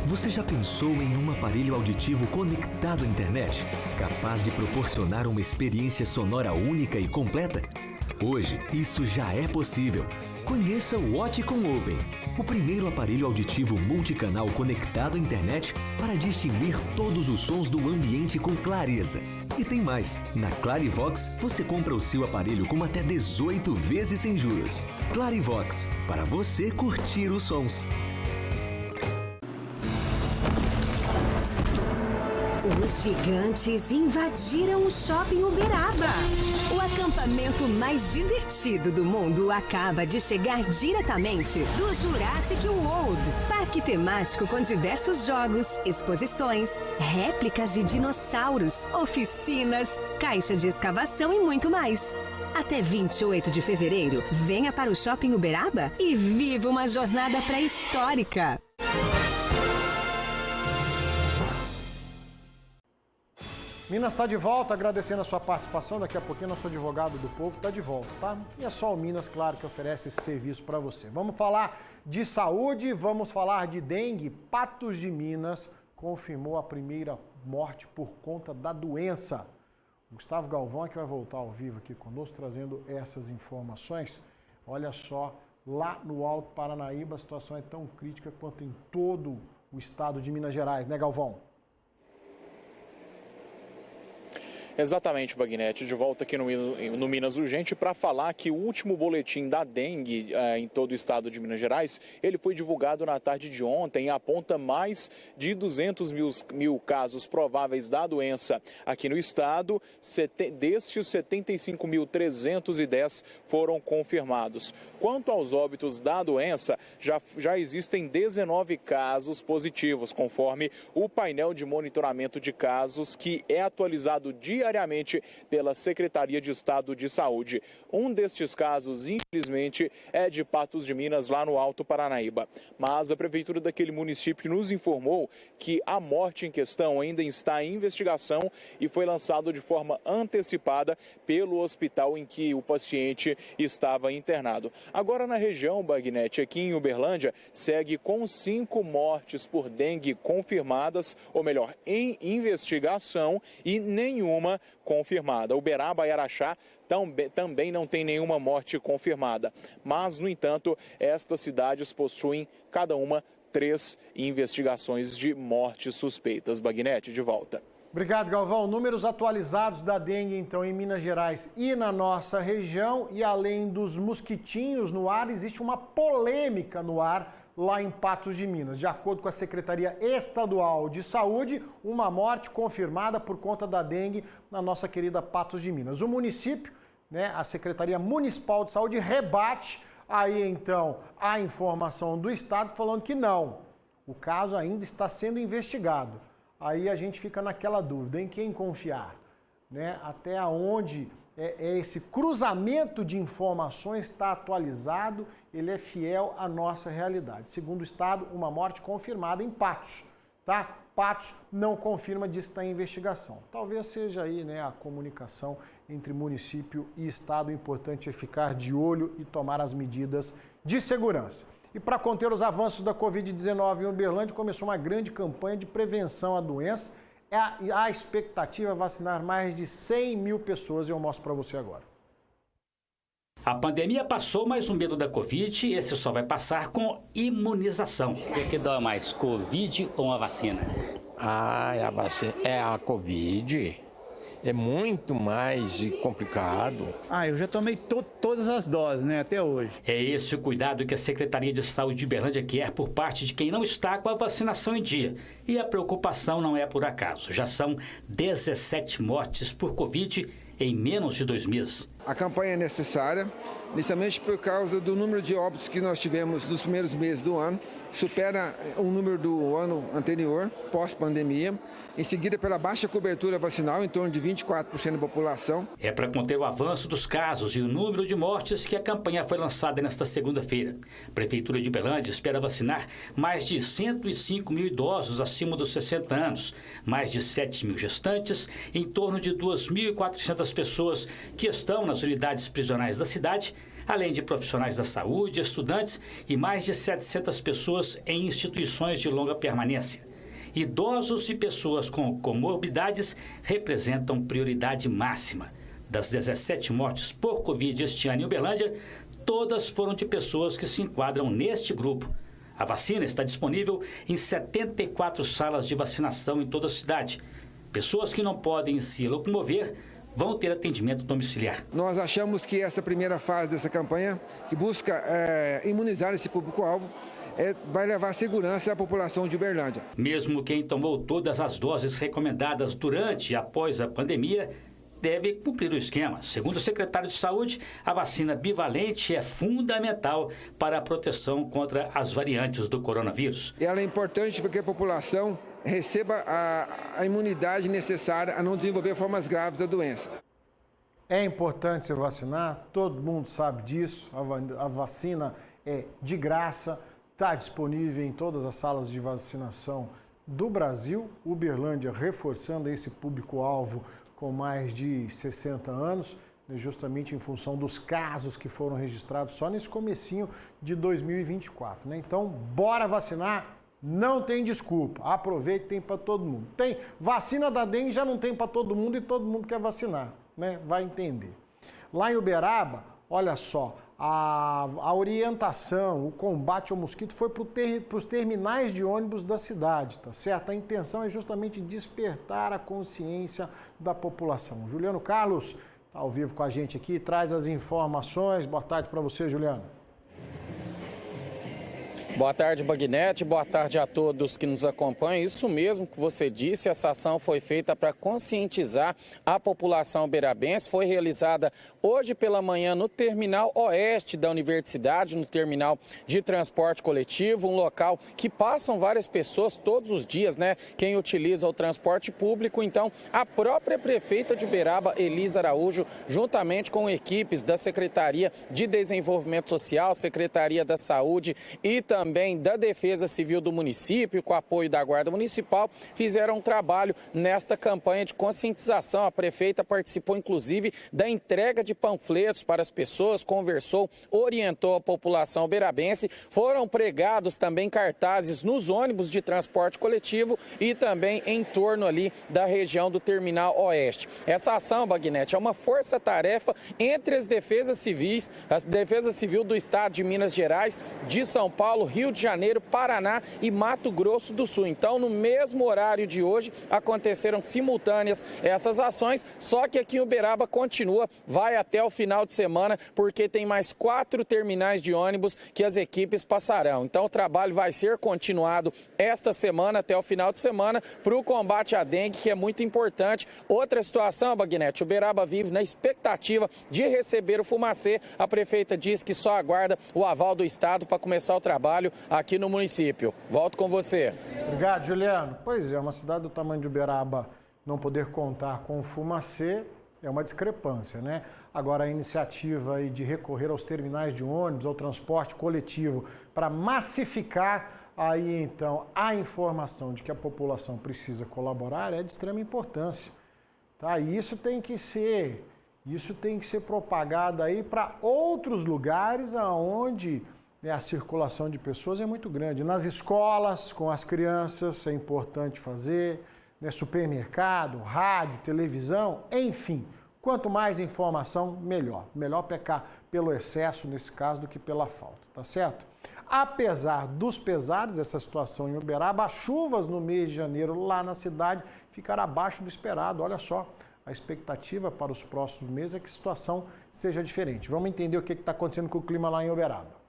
Você já pensou em um aparelho auditivo conectado à internet? Capaz de proporcionar uma experiência sonora única e completa? Hoje, isso já é possível. Conheça o Watcom Open, o primeiro aparelho auditivo multicanal conectado à internet para distinguir todos os sons do ambiente com clareza. E tem mais, na Clarivox você compra o seu aparelho com até 18 vezes sem juros. Clarivox, para você curtir os sons. Os gigantes invadiram o Shopping Uberaba. O acampamento mais divertido do mundo acaba de chegar diretamente do Jurassic World. Parque temático com diversos jogos, exposições, réplicas de dinossauros, oficinas, caixa de escavação e muito mais. Até 28 de fevereiro, venha para o Shopping Uberaba e viva uma jornada pré-histórica. Minas está de volta, agradecendo a sua participação. Daqui a pouquinho nosso advogado do povo está de volta, tá? E é só o Minas, claro, que oferece esse serviço para você. Vamos falar de saúde, vamos falar de dengue. Patos de Minas confirmou a primeira morte por conta da doença. O Gustavo Galvão é que vai voltar ao vivo aqui conosco, trazendo essas informações. Olha só, lá no Alto Paranaíba a situação é tão crítica quanto em todo o estado de Minas Gerais, né, Galvão? Exatamente, Bagnetti, de volta aqui no Minas Urgente para falar que o último boletim da dengue em todo o estado de Minas Gerais, ele foi divulgado na tarde de ontem e aponta mais de 200 mil casos prováveis da doença aqui no estado. Destes, 75.310 foram confirmados. Quanto aos óbitos da doença, já existem 19 casos positivos, conforme o painel de monitoramento de casos que é atualizado dia diariamente pela Secretaria de Estado de Saúde. Um destes casos, infelizmente, é de Patos de Minas, lá no Alto Paranaíba. Mas a prefeitura daquele município nos informou que a morte em questão ainda está em investigação e foi lançado de forma antecipada pelo hospital em que o paciente estava internado. Agora, na região, Bagnetti, aqui em Uberlândia, segue com 5 mortes por dengue confirmadas, ou melhor, em investigação, e nenhuma confirmada. Uberaba e Araxá também não tem nenhuma morte confirmada. Mas, no entanto, estas cidades possuem cada uma 3 investigações de mortes suspeitas. Bagnetti, de volta. Obrigado, Galvão. Números atualizados da dengue, então, em Minas Gerais e na nossa região. E além dos mosquitinhos no ar, existe uma polêmica no ar lá em Patos de Minas. De acordo com a Secretaria Estadual de Saúde, uma morte confirmada por conta da dengue na nossa querida Patos de Minas. O município, a Secretaria Municipal de Saúde, rebate aí, então, a informação do Estado falando que não. O caso ainda está sendo investigado. Aí a gente fica naquela dúvida, em quem confiar, Até onde esse cruzamento de informações está atualizado, ele é fiel à nossa realidade. Segundo o Estado, uma morte confirmada em Patos, tá? Patos não confirma, diz que está em investigação. Talvez seja aí, a comunicação entre município e Estado. O importante é ficar de olho e tomar as medidas de segurança. E para conter os avanços da Covid-19 em Uberlândia, começou uma grande campanha de prevenção à doença. A expectativa é vacinar mais de 100 mil pessoas e eu mostro para você agora. A pandemia passou, mas o medo da Covid, esse só vai passar com imunização. O que dói mais, Covid ou a vacina? A vacina é a Covid. É muito mais complicado. Eu já tomei todas as doses, até hoje. É esse o cuidado que a Secretaria de Saúde de Uberlândia quer por parte de quem não está com a vacinação em dia. E a preocupação não é por acaso. Já são 17 mortes por Covid em menos de 2 meses. A campanha é necessária, inicialmente por causa do número de óbitos que nós tivemos nos primeiros meses do ano, supera o número do ano anterior, pós-pandemia. Em seguida, pela baixa cobertura vacinal, em torno de 24% da população. É para conter o avanço dos casos e o número de mortes que a campanha foi lançada nesta segunda-feira. A Prefeitura de Uberlândia espera vacinar mais de 105 mil idosos acima dos 60 anos, mais de 7 mil gestantes, em torno de 2.400 pessoas que estão nas unidades prisionais da cidade, além de profissionais da saúde, estudantes e mais de 700 pessoas em instituições de longa permanência. Idosos e pessoas com comorbidades representam prioridade máxima. Das 17 mortes por Covid este ano em Uberlândia, todas foram de pessoas que se enquadram neste grupo. A vacina está disponível em 74 salas de vacinação em toda a cidade. Pessoas que não podem se locomover vão ter atendimento domiciliar. Nós achamos que essa primeira fase dessa campanha, que busca imunizar esse público-alvo, vai levar segurança à população de Uberlândia. Mesmo quem tomou todas as doses recomendadas durante e após a pandemia deve cumprir o esquema. Segundo o secretário de Saúde, a vacina bivalente é fundamental para a proteção contra as variantes do coronavírus. Ela é importante porque a população receba a imunidade necessária a não desenvolver formas graves da doença. É importante se vacinar, todo mundo sabe disso. A vacina é de graça. Está disponível em todas as salas de vacinação do Brasil. Uberlândia reforçando esse público-alvo com mais de 60 anos, justamente em função dos casos que foram registrados só nesse comecinho de 2024. Então, bora vacinar, não tem desculpa. Aproveite, tem para todo mundo. Tem vacina da dengue, já não tem para todo mundo e todo mundo quer vacinar, Vai entender. Lá em Uberaba, olha só, a orientação, o combate ao mosquito foi para os terminais de ônibus da cidade, tá certo? A intenção é justamente despertar a consciência da população. Juliano Carlos está ao vivo com a gente aqui, traz as informações. Boa tarde para você, Juliano. Boa tarde, Bagnete. Boa tarde a todos que nos acompanham. Isso mesmo que você disse, essa ação foi feita para conscientizar a população uberabense. Foi realizada hoje pela manhã no Terminal Oeste da Universidade, no terminal de transporte coletivo, um local que passam várias pessoas todos os dias, né? Quem utiliza o transporte público. Então, a própria prefeita de Uberaba, Elisa Araújo, juntamente com equipes da Secretaria de Desenvolvimento Social, Secretaria da Saúde e também da Defesa Civil do município, com apoio da Guarda Municipal, fizeram um trabalho nesta campanha de conscientização. A prefeita participou, inclusive, da entrega de panfletos para as pessoas, conversou, orientou a população uberabense. Foram pregados também cartazes nos ônibus de transporte coletivo e também em torno ali da região do Terminal Oeste. Essa ação, Bagnete, é uma força-tarefa entre as defesas civis, a Defesa Civil do Estado de Minas Gerais, de São Paulo, Rio de Janeiro, Paraná e Mato Grosso do Sul. Então, no mesmo horário de hoje, aconteceram simultâneas essas ações, só que aqui em Uberaba continua, vai até o final de semana, porque tem mais 4 terminais de ônibus que as equipes passarão. Então, o trabalho vai ser continuado esta semana, até o final de semana, para o combate à dengue, que é muito importante. Outra situação, Bagnete, Uberaba vive na expectativa de receber o Fumacê. A prefeita diz que só aguarda o aval do Estado para começar o trabalho aqui no município. Volto com você. Obrigado, Juliano. Pois é, uma cidade do tamanho de Uberaba não poder contar com o Fumacê é uma discrepância, né? Agora, a iniciativa aí de recorrer aos terminais de ônibus, ao transporte coletivo, para massificar aí, então, a informação de que a população precisa colaborar é de extrema importância. Tá? E isso tem que ser propagado aí para outros lugares aonde a circulação de pessoas é muito grande. Nas escolas, com as crianças, é importante fazer, né? Supermercado, rádio, televisão, enfim. Quanto mais informação, melhor. Melhor pecar pelo excesso, nesse caso, do que pela falta, tá certo? Apesar dos pesares dessa situação em Uberaba, as chuvas no mês de janeiro lá na cidade ficaram abaixo do esperado. Olha só, a expectativa para os próximos meses é que a situação seja diferente. Vamos entender o que está acontecendo com o clima lá em Uberaba.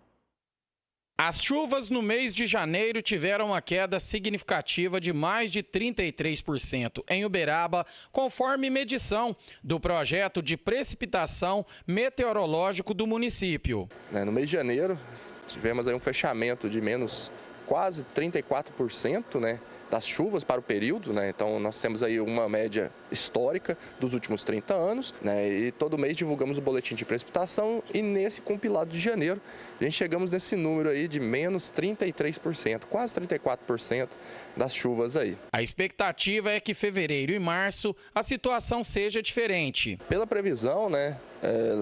As chuvas no mês de janeiro tiveram uma queda significativa de mais de 33% em Uberaba, conforme medição do projeto de precipitação meteorológico do município. No mês de janeiro, tivemos aí um fechamento de menos quase 34%, né? Das chuvas para o período, né? Então nós temos aí uma média histórica dos últimos 30 anos, né? E todo mês divulgamos o boletim de precipitação e nesse compilado de janeiro a gente chegamos nesse número aí de menos 33%, quase 34% das chuvas aí. A expectativa é que fevereiro e março a situação seja diferente. Pela previsão, né?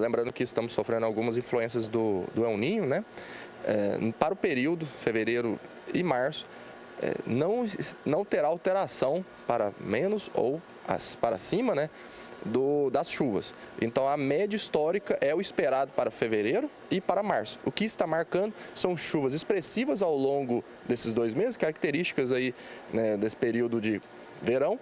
Lembrando que estamos sofrendo algumas influências do El Niño, né? Para o período fevereiro e março não terá alteração para menos ou para cima, né, das chuvas. Então a média histórica é o esperado para fevereiro e para março. O que está marcando são chuvas expressivas ao longo desses 2 meses, características aí, né, desse período de verão.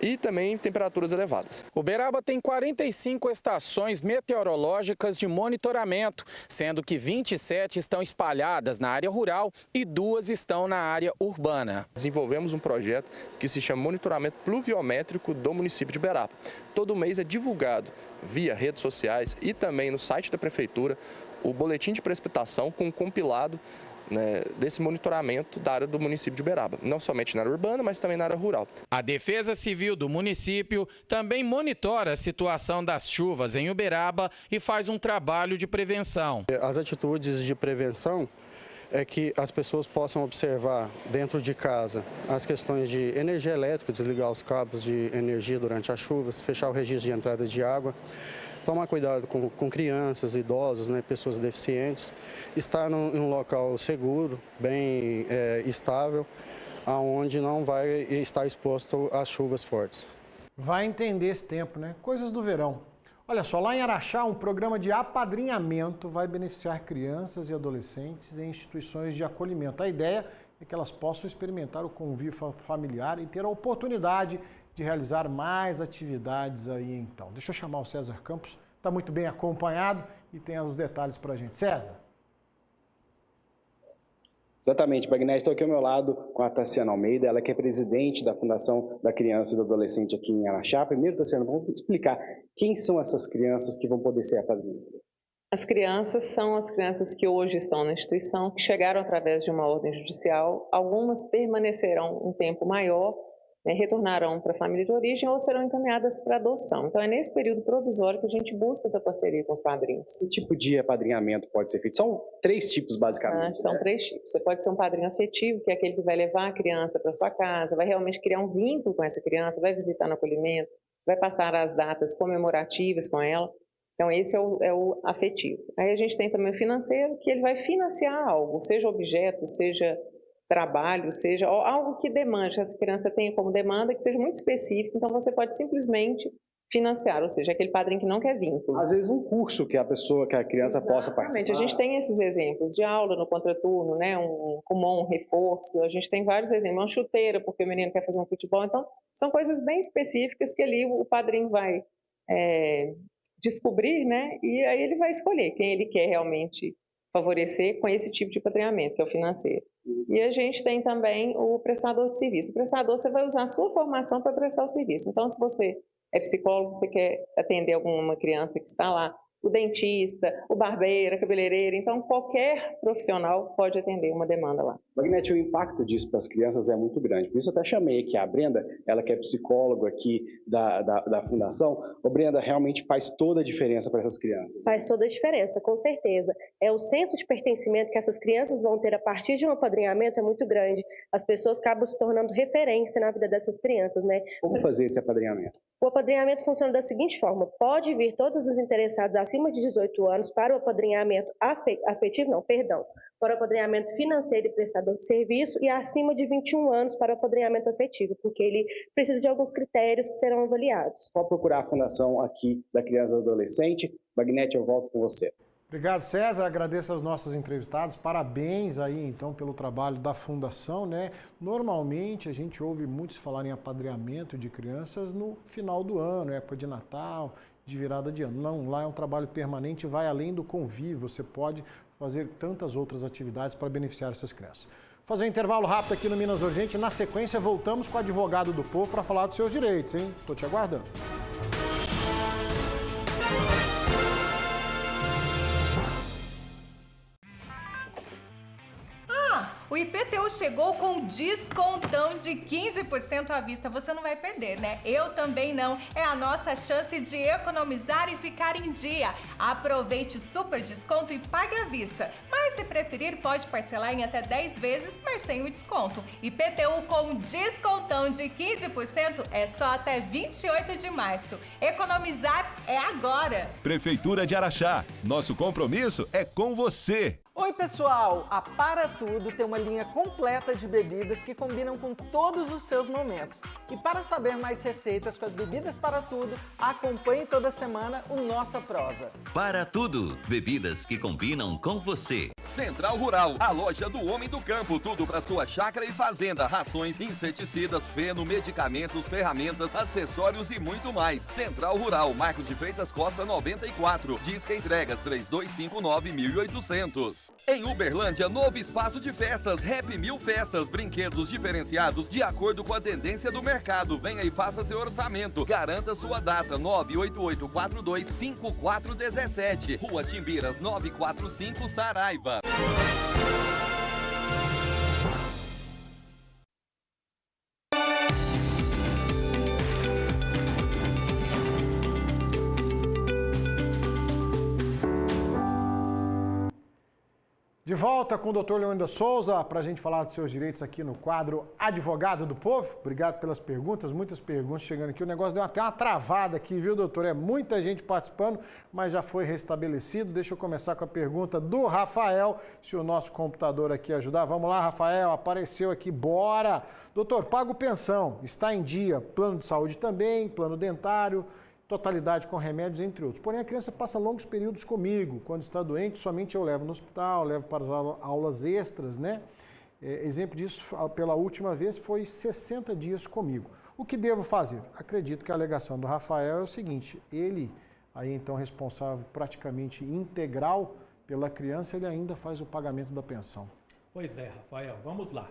E também temperaturas elevadas. Uberaba tem 45 estações meteorológicas de monitoramento, sendo que 27 estão espalhadas na área rural e 2 estão na área urbana. Desenvolvemos um projeto que se chama Monitoramento Pluviométrico do município de Uberaba. Todo mês é divulgado via redes sociais e também no site da prefeitura o boletim de precipitação com um compilado, né, desse monitoramento da área do município de Uberaba, não somente na área urbana, mas também na área rural. A Defesa Civil do município também monitora a situação das chuvas em Uberaba e faz um trabalho de prevenção. As atitudes de prevenção é que as pessoas possam observar dentro de casa as questões de energia elétrica, desligar os cabos de energia durante as chuvas, fechar o registro de entrada de água, tomar cuidado com crianças, idosos, né, pessoas deficientes, estar em um local seguro, bem estável, onde não vai estar exposto às chuvas fortes. Vai entender esse tempo, né? Coisas do verão. Olha só, lá em Araxá, um programa de apadrinhamento vai beneficiar crianças e adolescentes em instituições de acolhimento. A ideia é que elas possam experimentar o convívio familiar e ter a oportunidade de realizar mais atividades aí então. Deixa eu chamar o César Campos, está muito bem acompanhado e tem os detalhes para a gente. César. Exatamente, Bagnete, estou aqui ao meu lado com a Tassiana Almeida, ela que é presidente da Fundação da Criança e do Adolescente aqui em Araxá. Primeiro, Tassiana, vamos explicar quem são essas crianças que vão poder ser apadrinhadas. As crianças são as crianças que hoje estão na instituição, que chegaram através de uma ordem judicial, algumas permanecerão um tempo maior, retornarão para a família de origem ou serão encaminhadas para adoção. Então é nesse período provisório que a gente busca essa parceria com os padrinhos. Que tipo de apadrinhamento pode ser feito? São 3 tipos, basicamente. São 3 tipos. Você pode ser um padrinho afetivo, que é aquele que vai levar a criança para sua casa, vai realmente criar um vínculo com essa criança, vai visitar no acolhimento, vai passar as datas comemorativas com ela. Então esse é o afetivo. Aí a gente tem também o financeiro, que ele vai financiar algo, seja objeto, seja trabalho, seja algo que demande, essa criança tenha como demanda, que seja muito específico, então você pode simplesmente financiar, ou seja, aquele padrinho que não quer vínculo. Às vezes um curso que a criança possa participar. A gente tem esses exemplos de aula no contraturno, um Kumon, um reforço, a gente tem vários exemplos, uma chuteira, porque o menino quer fazer um futebol, então são coisas bem específicas que ali o padrinho vai descobrir, e aí ele vai escolher quem ele quer realmente favorecer com esse tipo de apadrinhamento, que é o financeiro. E a gente tem também o prestador de serviço. O prestador, você vai usar a sua formação para prestar o serviço. Então, se você é psicólogo, você quer atender alguma criança que está lá, o dentista, o barbeiro, a cabeleireira, então qualquer profissional pode atender uma demanda lá. Bagnete, o impacto disso para as crianças é muito grande. Por isso eu até chamei aqui a Brenda, ela que é psicóloga aqui da Fundação. Ô Brenda, realmente faz toda a diferença para essas crianças. Faz toda a diferença, com certeza. O senso de pertencimento que essas crianças vão ter a partir de um apadrinhamento é muito grande. As pessoas acabam se tornando referência na vida dessas crianças, Como fazer esse apadrinhamento? O apadrinhamento funciona da seguinte forma: pode vir todos os interessados acima de 18 anos para o apadrinhamento para o apadrinhamento financeiro e prestador de serviço, e acima de 21 anos para o apadrinhamento afetivo, porque ele precisa de alguns critérios que serão avaliados. Pode procurar a Fundação aqui da Criança e Adolescente. Bagnete, eu volto com você. Obrigado, César. Agradeço aos nossos entrevistados. Parabéns aí, então, pelo trabalho da Fundação, Normalmente, a gente ouve muitos falar em apadrinhamento de crianças no final do ano, época de Natal, de virada de ano. Não, lá é um trabalho permanente, vai além do convívio. Você pode fazer tantas outras atividades para beneficiar essas crianças. Fazer um intervalo rápido aqui no Minas Urgente. Na sequência, voltamos com o advogado do povo para falar dos seus direitos, hein? Estou te aguardando. O IPTU chegou com descontão de 15% à vista. Você não vai perder, Eu também não. É a nossa chance de economizar e ficar em dia. Aproveite o super desconto e pague à vista. Mas se preferir, pode parcelar em até 10 vezes, mas sem o desconto. IPTU com descontão de 15% é só até 28 de março. Economizar é agora. Prefeitura de Araxá. Nosso compromisso é com você. Oi pessoal, a Para Tudo tem uma linha completa de bebidas que combinam com todos os seus momentos. E para saber mais receitas com as bebidas Para Tudo, acompanhe toda semana o Nossa Prosa. Para Tudo, bebidas que combinam com você. Central Rural, a loja do homem do campo, tudo para sua chácara e fazenda, rações, inseticidas, feno, medicamentos, ferramentas, acessórios e muito mais. Central Rural, Marcos de Freitas Costa 94, Disca Entregas 3259-1800. Em Uberlândia, novo espaço de festas, Happy Meal Festas, brinquedos diferenciados de acordo com a tendência do mercado. Venha e faça seu orçamento. Garanta sua data, 988425417, Rua Timbiras 945, Saraiva. De volta com o Dr. Leônidas Souza para a gente falar dos seus direitos aqui no quadro Advogado do Povo. Obrigado pelas perguntas, muitas perguntas chegando aqui. O negócio deu até uma travada aqui, viu, doutor? É muita gente participando, mas já foi restabelecido. Deixa eu começar com a pergunta do Rafael, se o nosso computador aqui ajudar. Vamos lá, Rafael, apareceu aqui, bora! Doutor, pago pensão, está em dia, plano de saúde também, plano dentário, totalidade com remédios, entre outros. Porém, a criança passa longos períodos comigo. Quando está doente, somente eu levo no hospital, levo para as aulas extras, Exemplo disso, pela última vez, foi 60 dias comigo. O que devo fazer? Acredito que a alegação do Rafael é o seguinte: ele, aí então responsável praticamente integral pela criança, ele ainda faz o pagamento da pensão. Pois é, Rafael, vamos lá.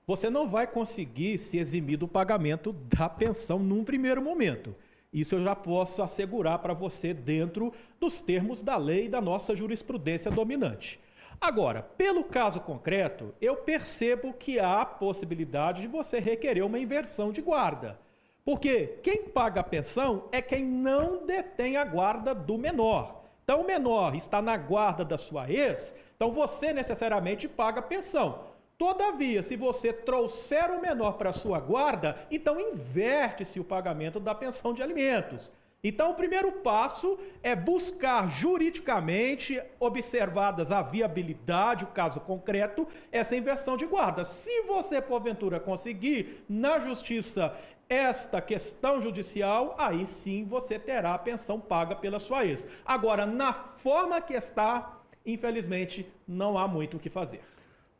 Você não vai conseguir se eximir do pagamento da pensão num primeiro momento. Isso eu já posso assegurar para você dentro dos termos da lei e da nossa jurisprudência dominante. Agora, pelo caso concreto, eu percebo que há a possibilidade de você requerer uma inversão de guarda. Porque quem paga a pensão é quem não detém a guarda do menor. Então, o menor está na guarda da sua ex, então você necessariamente paga a pensão. Todavia, se você trouxer o menor para a sua guarda, então inverte-se o pagamento da pensão de alimentos. Então, o primeiro passo é buscar juridicamente, observadas a viabilidade, o caso concreto, essa inversão de guarda. Se você, porventura, conseguir na justiça esta questão judicial, aí sim você terá a pensão paga pela sua ex. Agora, na forma que está, infelizmente, não há muito o que fazer.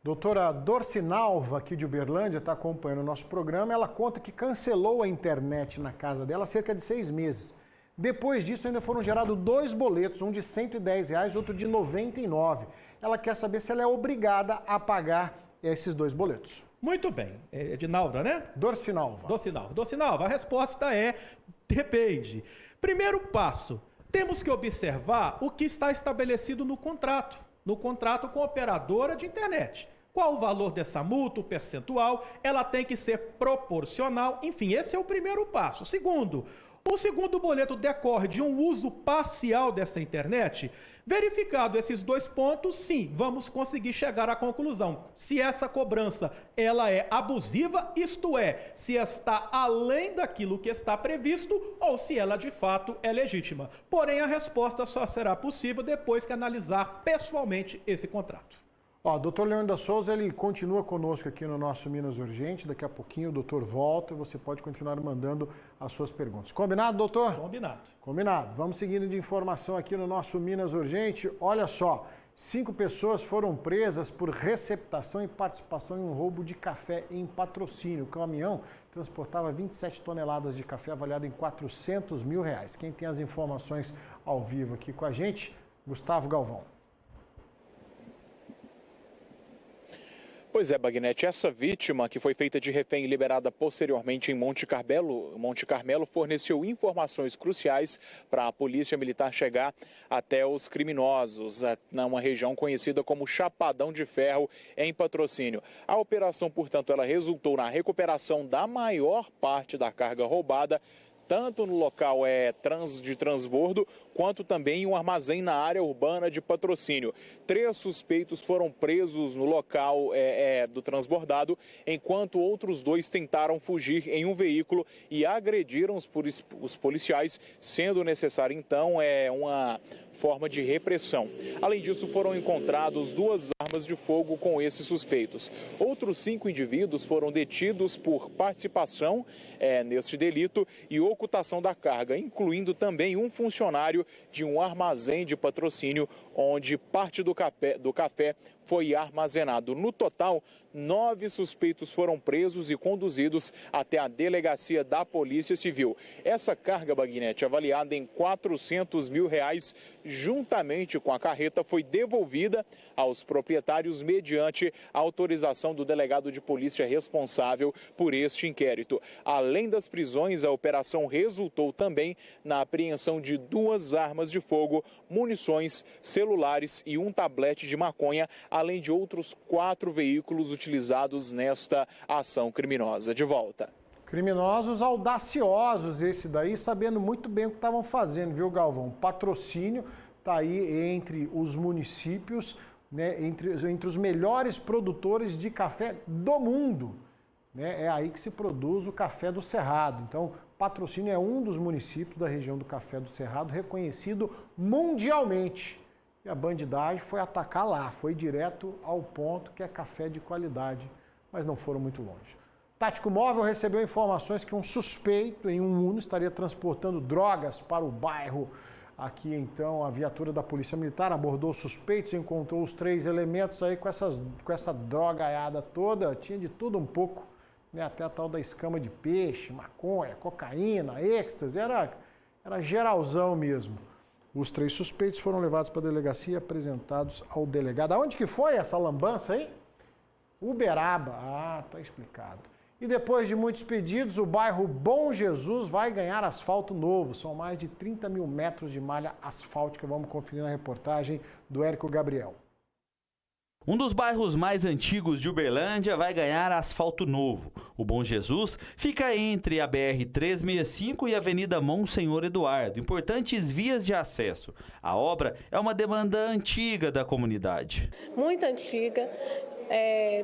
Doutora Dorcinalva, aqui de Uberlândia, está acompanhando o nosso programa. Ela conta que cancelou a internet na casa dela há cerca de 6 meses. Depois disso, ainda foram gerados 2 boletos, um de R$110, outro de R$99. Ela quer saber se ela é obrigada a pagar esses 2 boletos. Muito bem. É Edinalda, né? Dorcinalva. Dorcinalva, a resposta é depende. Primeiro passo, temos que observar o que está estabelecido no contrato com a operadora de internet. Qual o valor dessa multa, o percentual, ela tem que ser proporcional, enfim, esse é o primeiro passo. Segundo, o segundo boleto decorre de um uso parcial dessa internet. Verificado esses 2 pontos, sim, vamos conseguir chegar à conclusão. Se essa cobrança ela é abusiva, isto é, se está além daquilo que está previsto ou se ela de fato é legítima. Porém, a resposta só será possível depois que analisar pessoalmente esse contrato. O doutor Leandro da Souza, ele continua conosco aqui no nosso Minas Urgente. Daqui a pouquinho o doutor volta e você pode continuar mandando as suas perguntas. Combinado, doutor? Combinado. Combinado. Vamos seguindo de informação aqui no nosso Minas Urgente. Olha só, 5 pessoas foram presas por receptação e participação em um roubo de café em Patrocínio. O caminhão transportava 27 toneladas de café avaliado em R$400 mil. Quem tem as informações ao vivo aqui com a gente, Gustavo Galvão. Pois é, Bagnetti, essa vítima, que foi feita de refém e liberada posteriormente em Monte Carmelo, forneceu informações cruciais para a polícia militar chegar até os criminosos, numa região conhecida como Chapadão de Ferro, em Patrocínio. A operação, portanto, ela resultou na recuperação da maior parte da carga roubada, tanto no local de transbordo, quanto também em um armazém na área urbana de Patrocínio. 3 suspeitos foram presos no local do transbordado, enquanto outros 2 tentaram fugir em um veículo e agrediram os policiais, sendo necessário, então, uma forma de repressão. Além disso, foram encontrados 2 armas de fogo com esses suspeitos. Outros 5 indivíduos foram detidos por participação neste delito e ocultação da carga, incluindo também um funcionário de um armazém de Patrocínio, onde parte do café foi armazenado. No total, 9 suspeitos foram presos e conduzidos até a delegacia da Polícia Civil. Essa carga, Bagnetti, avaliada em R$400 mil, juntamente com a carreta, foi devolvida aos proprietários mediante a autorização do delegado de polícia responsável por este inquérito. Além das prisões, a operação resultou também na apreensão de 2 armas de fogo, munições, celulares e um tablete de maconha, além de outros 4 veículos utilizados nesta ação criminosa. De volta. Criminosos audaciosos, esse daí, sabendo muito bem o que estavam fazendo, viu, Galvão? Patrocínio está aí entre os municípios, né, entre os melhores produtores de café do mundo. Né? É aí que se produz o café do Cerrado. Então, Patrocínio é um dos municípios da região do Café do Cerrado reconhecido mundialmente. E a bandidagem foi atacar lá, foi direto ao ponto, que é café de qualidade, mas não foram muito longe. Tático Móvel recebeu informações que um suspeito em um Uno estaria transportando drogas para o bairro. Aqui, então, a viatura da Polícia Militar abordou os suspeitos, encontrou os 3 elementos aí com essa drogaiada toda, tinha de tudo um pouco, né? Até a tal da escama de peixe, maconha, cocaína, êxtase, era geralzão mesmo. Os 3 suspeitos foram levados para a delegacia e apresentados ao delegado. Aonde que foi essa lambança aí? Uberaba, tá explicado. E depois de muitos pedidos, o bairro Bom Jesus vai ganhar asfalto novo. São mais de 30 mil metros de malha asfáltica. Vamos conferir na reportagem do Érico Gabriel. Um dos bairros mais antigos de Uberlândia vai ganhar asfalto novo. O Bom Jesus fica entre a BR-365 e a Avenida Monsenhor Eduardo, importantes vias de acesso. A obra é uma demanda antiga da comunidade. Muito antiga.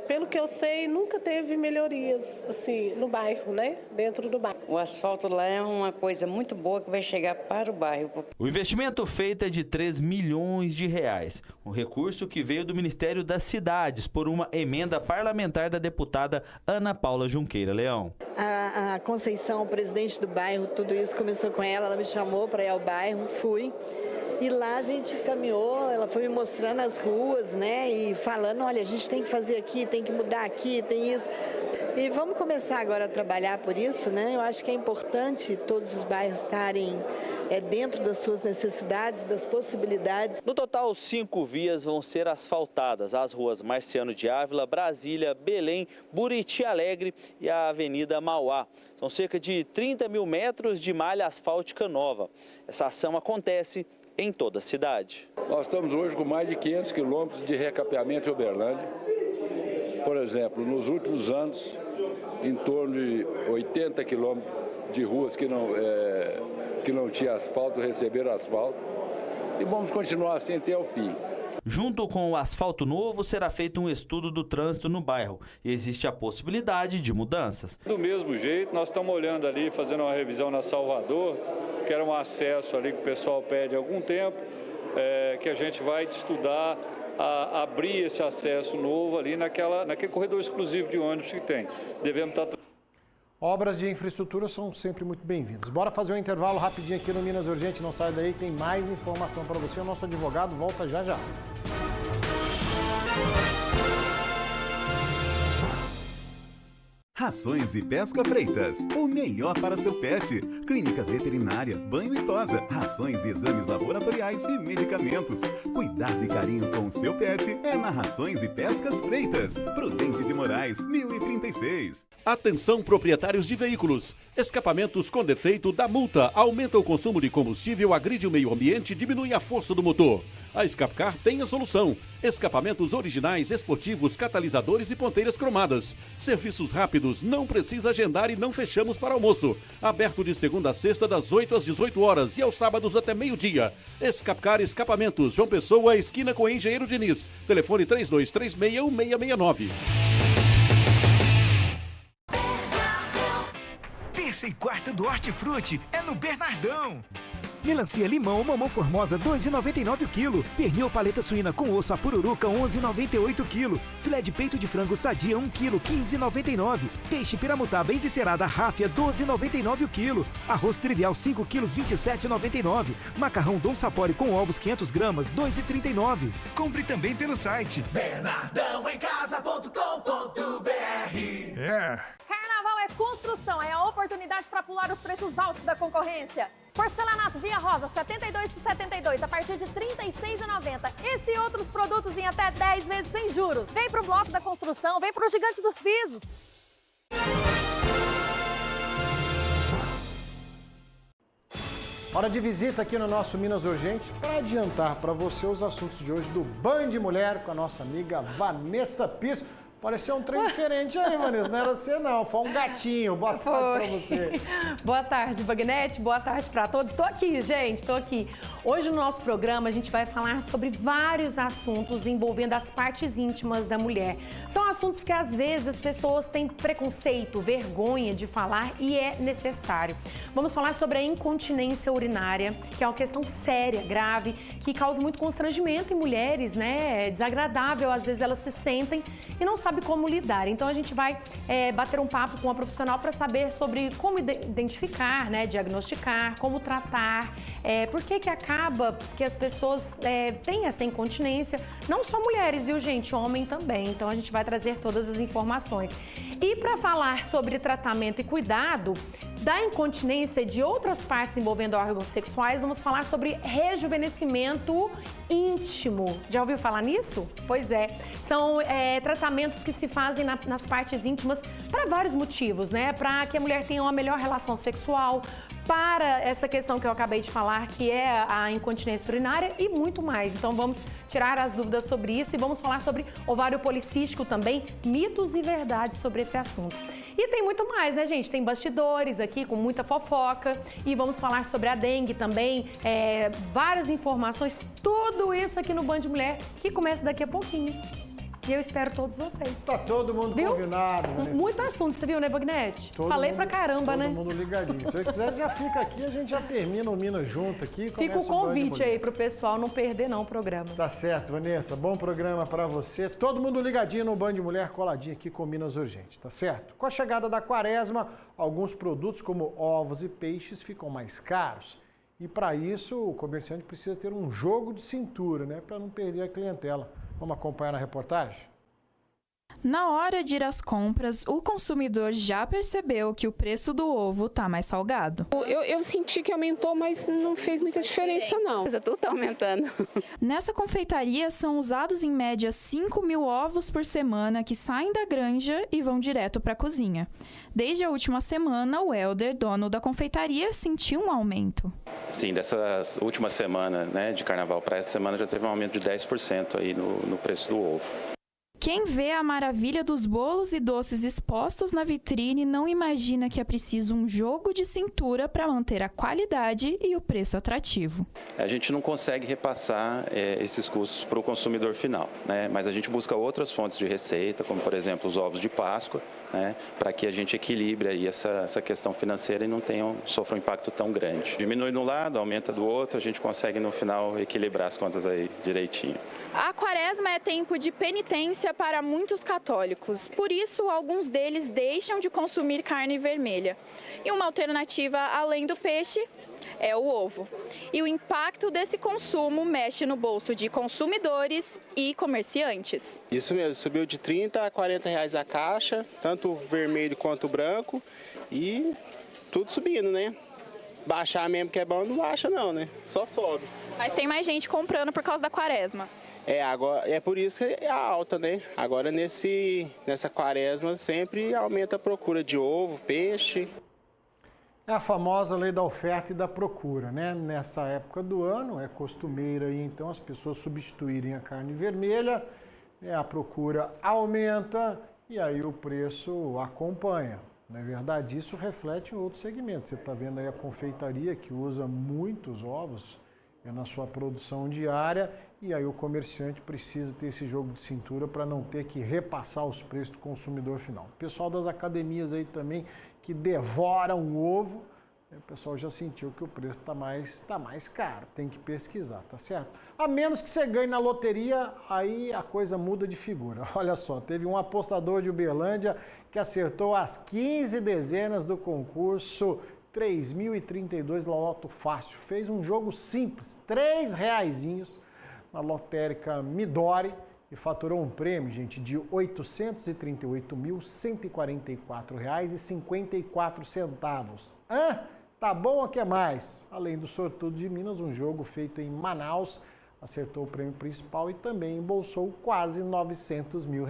Pelo que eu sei, nunca teve melhorias assim, no bairro, né? Dentro do bairro. O asfalto lá é uma coisa muito boa que vai chegar para o bairro. O investimento feito é de 3 milhões de reais. Um recurso que veio do Ministério das Cidades por uma emenda parlamentar da deputada Ana Paula Junqueira Leão. A Conceição, presidente do bairro, tudo isso começou com ela me chamou para ir ao bairro, fui. E lá a gente caminhou, ela foi me mostrando as ruas, né, e falando, olha, a gente tem que fazer aqui, tem que mudar aqui, tem isso. E vamos começar agora a trabalhar por isso, né? Eu acho que é importante todos os bairros estarem dentro das suas necessidades, das possibilidades. No total, 5 vias vão ser asfaltadas, as ruas Marciano de Ávila, Brasília, Belém, Buriti Alegre e a Avenida Mauá. São cerca de 30 mil metros de malha asfáltica nova. Essa ação acontece em toda a cidade. Nós estamos hoje com mais de 500 quilômetros de recapeamento em Uberlândia. Por exemplo, nos últimos anos, em torno de 80 quilômetros de ruas que não tinha asfalto, receberam asfalto. E vamos continuar assim até o fim. Junto com o asfalto novo, será feito um estudo do trânsito no bairro e existe a possibilidade de mudanças. Do mesmo jeito, nós estamos olhando ali, fazendo uma revisão na Salvador, que era um acesso ali que o pessoal pede há algum tempo, que a gente vai estudar a abrir esse acesso novo ali naquele corredor exclusivo de ônibus que tem. Devemos estar... Obras de infraestrutura são sempre muito bem-vindas. Bora fazer um intervalo rapidinho aqui no Minas Urgente, não sai daí, tem mais informação para você. O nosso advogado volta já já. Rações e Pesca Freitas, o melhor para seu pet. Clínica veterinária, banho e tosa, rações e exames laboratoriais e medicamentos. Cuidado e carinho com o seu pet é na Rações e Pescas Freitas. Prudente de Moraes, 1036. Atenção proprietários de veículos. Escapamentos com defeito dá multa, aumenta o consumo de combustível, agride o meio ambiente e diminui a força do motor. A Escapcar tem a solução. Escapamentos originais, esportivos, catalisadores e ponteiras cromadas. Serviços rápidos, não precisa agendar e não fechamos para almoço. Aberto de segunda a sexta, das 8 às 18 horas e aos sábados até meio-dia. Escapcar Escapamentos, João Pessoa, esquina com Engenheiro Diniz. Telefone 3236-1669. Terça e quarta do Hortifruti é no Bernardão. Melancia limão mamão formosa 2,99 o quilo. Pernil paleta suína com osso a pururuca 11,98 o quilo. Filé de peito de frango sadia 1 quilo 15,99. Peixe piramutaba enviscerada ráfia 12,99 o quilo. Arroz trivial 5 quilos 27,99. Macarrão Dom Sapori com ovos 500 gramas 2,39. Compre também pelo site bernardãoemcasa.com.br. Carnaval é construção, é a oportunidade para pular os preços altos da concorrência. Porcelanato Via Rosa, 72 por 72, a partir de R$ 36,90. Esse e outros produtos em até 10 vezes sem juros. Vem pro bloco da construção, vem pro gigante dos pisos. Hora de visita aqui no nosso Minas Urgente para adiantar para você os assuntos de hoje do Band Mulher com a nossa amiga Vanessa Pires. Pareceu um trem diferente aí, Vanessa. Não era você, não. Foi um gatinho. Boa tarde pra você. Boa tarde, Bagnete. Boa tarde pra todos. Estou aqui, gente. Estou aqui. Hoje no nosso programa a gente vai falar sobre vários assuntos envolvendo as partes íntimas da mulher. São assuntos que às vezes as pessoas têm preconceito, vergonha de falar e é necessário. Vamos falar sobre a incontinência urinária, que é uma questão séria, grave, que causa muito constrangimento em mulheres, né? É desagradável, às vezes elas se sentem e não sabem como lidar. Então a gente vai bater um papo com uma profissional para saber sobre como identificar, né, diagnosticar, como tratar, por que acaba que as pessoas têm essa incontinência, não só mulheres, viu, gente, homem também. Então a gente vai trazer todas as informações. E para falar sobre tratamento e cuidado, da incontinência e de outras partes envolvendo órgãos sexuais, vamos falar sobre rejuvenescimento íntimo. Já ouviu falar nisso? Pois é, são tratamentos que se fazem nas partes íntimas para vários motivos, né? Para que a mulher tenha uma melhor relação sexual, para essa questão que eu acabei de falar, que é a incontinência urinária e muito mais. Então vamos tirar as dúvidas sobre isso e vamos falar sobre ovário policístico também, mitos e verdades sobre esse assunto. E tem muito mais, né, gente? Tem bastidores aqui com muita fofoca e vamos falar sobre a dengue também, várias informações, tudo isso aqui no Band Mulher, que começa daqui a pouquinho. E eu espero todos vocês. Tá todo mundo combinado, né? Muito assunto, você viu, né, Bagnete? Falei pra caramba, né? Todo mundo ligadinho. Se você quiser, já fica aqui, a gente já termina o Minas junto aqui. Fica o convite aí pro pessoal não perder não o programa. Tá certo, Vanessa. Bom programa pra você. Todo mundo ligadinho no Band Mulher, coladinho aqui com Minas Urgente, tá certo? Com a chegada da quaresma, alguns produtos como ovos e peixes ficam mais caros. E para isso, o comerciante precisa ter um jogo de cintura, né? Para não perder a clientela. Vamos acompanhar na reportagem? Na hora de ir às compras, o consumidor já percebeu que o preço do ovo está mais salgado. Eu senti que aumentou, mas não fez muita diferença, não. Tudo está aumentando. Nessa confeitaria são usados em média 5.000 ovos por semana que saem da granja e vão direto para a cozinha. Desde a última semana, o Helder, dono da confeitaria, sentiu um aumento. Sim, dessa última semana, né, de carnaval para essa semana já teve um aumento de 10% aí no preço do ovo. Quem vê a maravilha dos bolos e doces expostos na vitrine não imagina que é preciso um jogo de cintura para manter a qualidade e o preço atrativo. A gente não consegue repassar esses custos para o consumidor final, né? Mas a gente busca outras fontes de receita, como por exemplo os ovos de Páscoa, né? Para que a gente equilibre aí essa questão financeira e não sofra um impacto tão grande. Diminui de um lado, aumenta do outro, a gente consegue no final equilibrar as contas aí direitinho. A quaresma é tempo de penitência para muitos católicos, por isso alguns deles deixam de consumir carne vermelha. E uma alternativa além do peixe é o ovo. E o impacto desse consumo mexe no bolso de consumidores e comerciantes. Isso mesmo, subiu de 30 a 40 reais a caixa, tanto o vermelho quanto o branco, e tudo subindo, né? Baixar mesmo que é bom, não baixa não, né? Só sobe. Mas tem mais gente comprando por causa da quaresma. Agora, é por isso que é alta, né? Agora nessa quaresma sempre aumenta a procura de ovo, peixe. É a famosa lei da oferta e da procura, né? Nessa época do ano é costumeiro aí, então as pessoas substituírem a carne vermelha, né? A procura aumenta e aí o preço acompanha. Não é verdade? Isso reflete em outros segmentos. Você está vendo aí a confeitaria que usa muitos ovos na sua produção diária e aí o comerciante precisa ter esse jogo de cintura para não ter que repassar os preços do consumidor final. O pessoal das academias aí também que devoram o ovo, o pessoal já sentiu que o preço está mais caro, tem que pesquisar, tá certo? A menos que você ganhe na loteria, aí a coisa muda de figura. Olha só, teve um apostador de Uberlândia que acertou as 15 dezenas do concurso 3.032 na Loto Fácil. Fez um jogo simples, R$3 na lotérica Midori e faturou um prêmio, gente, de R$ 838.144,54. Tá bom ou quer mais? Além do sortudo de Minas, um jogo feito em Manaus, acertou o prêmio principal e também embolsou quase R$900 mil.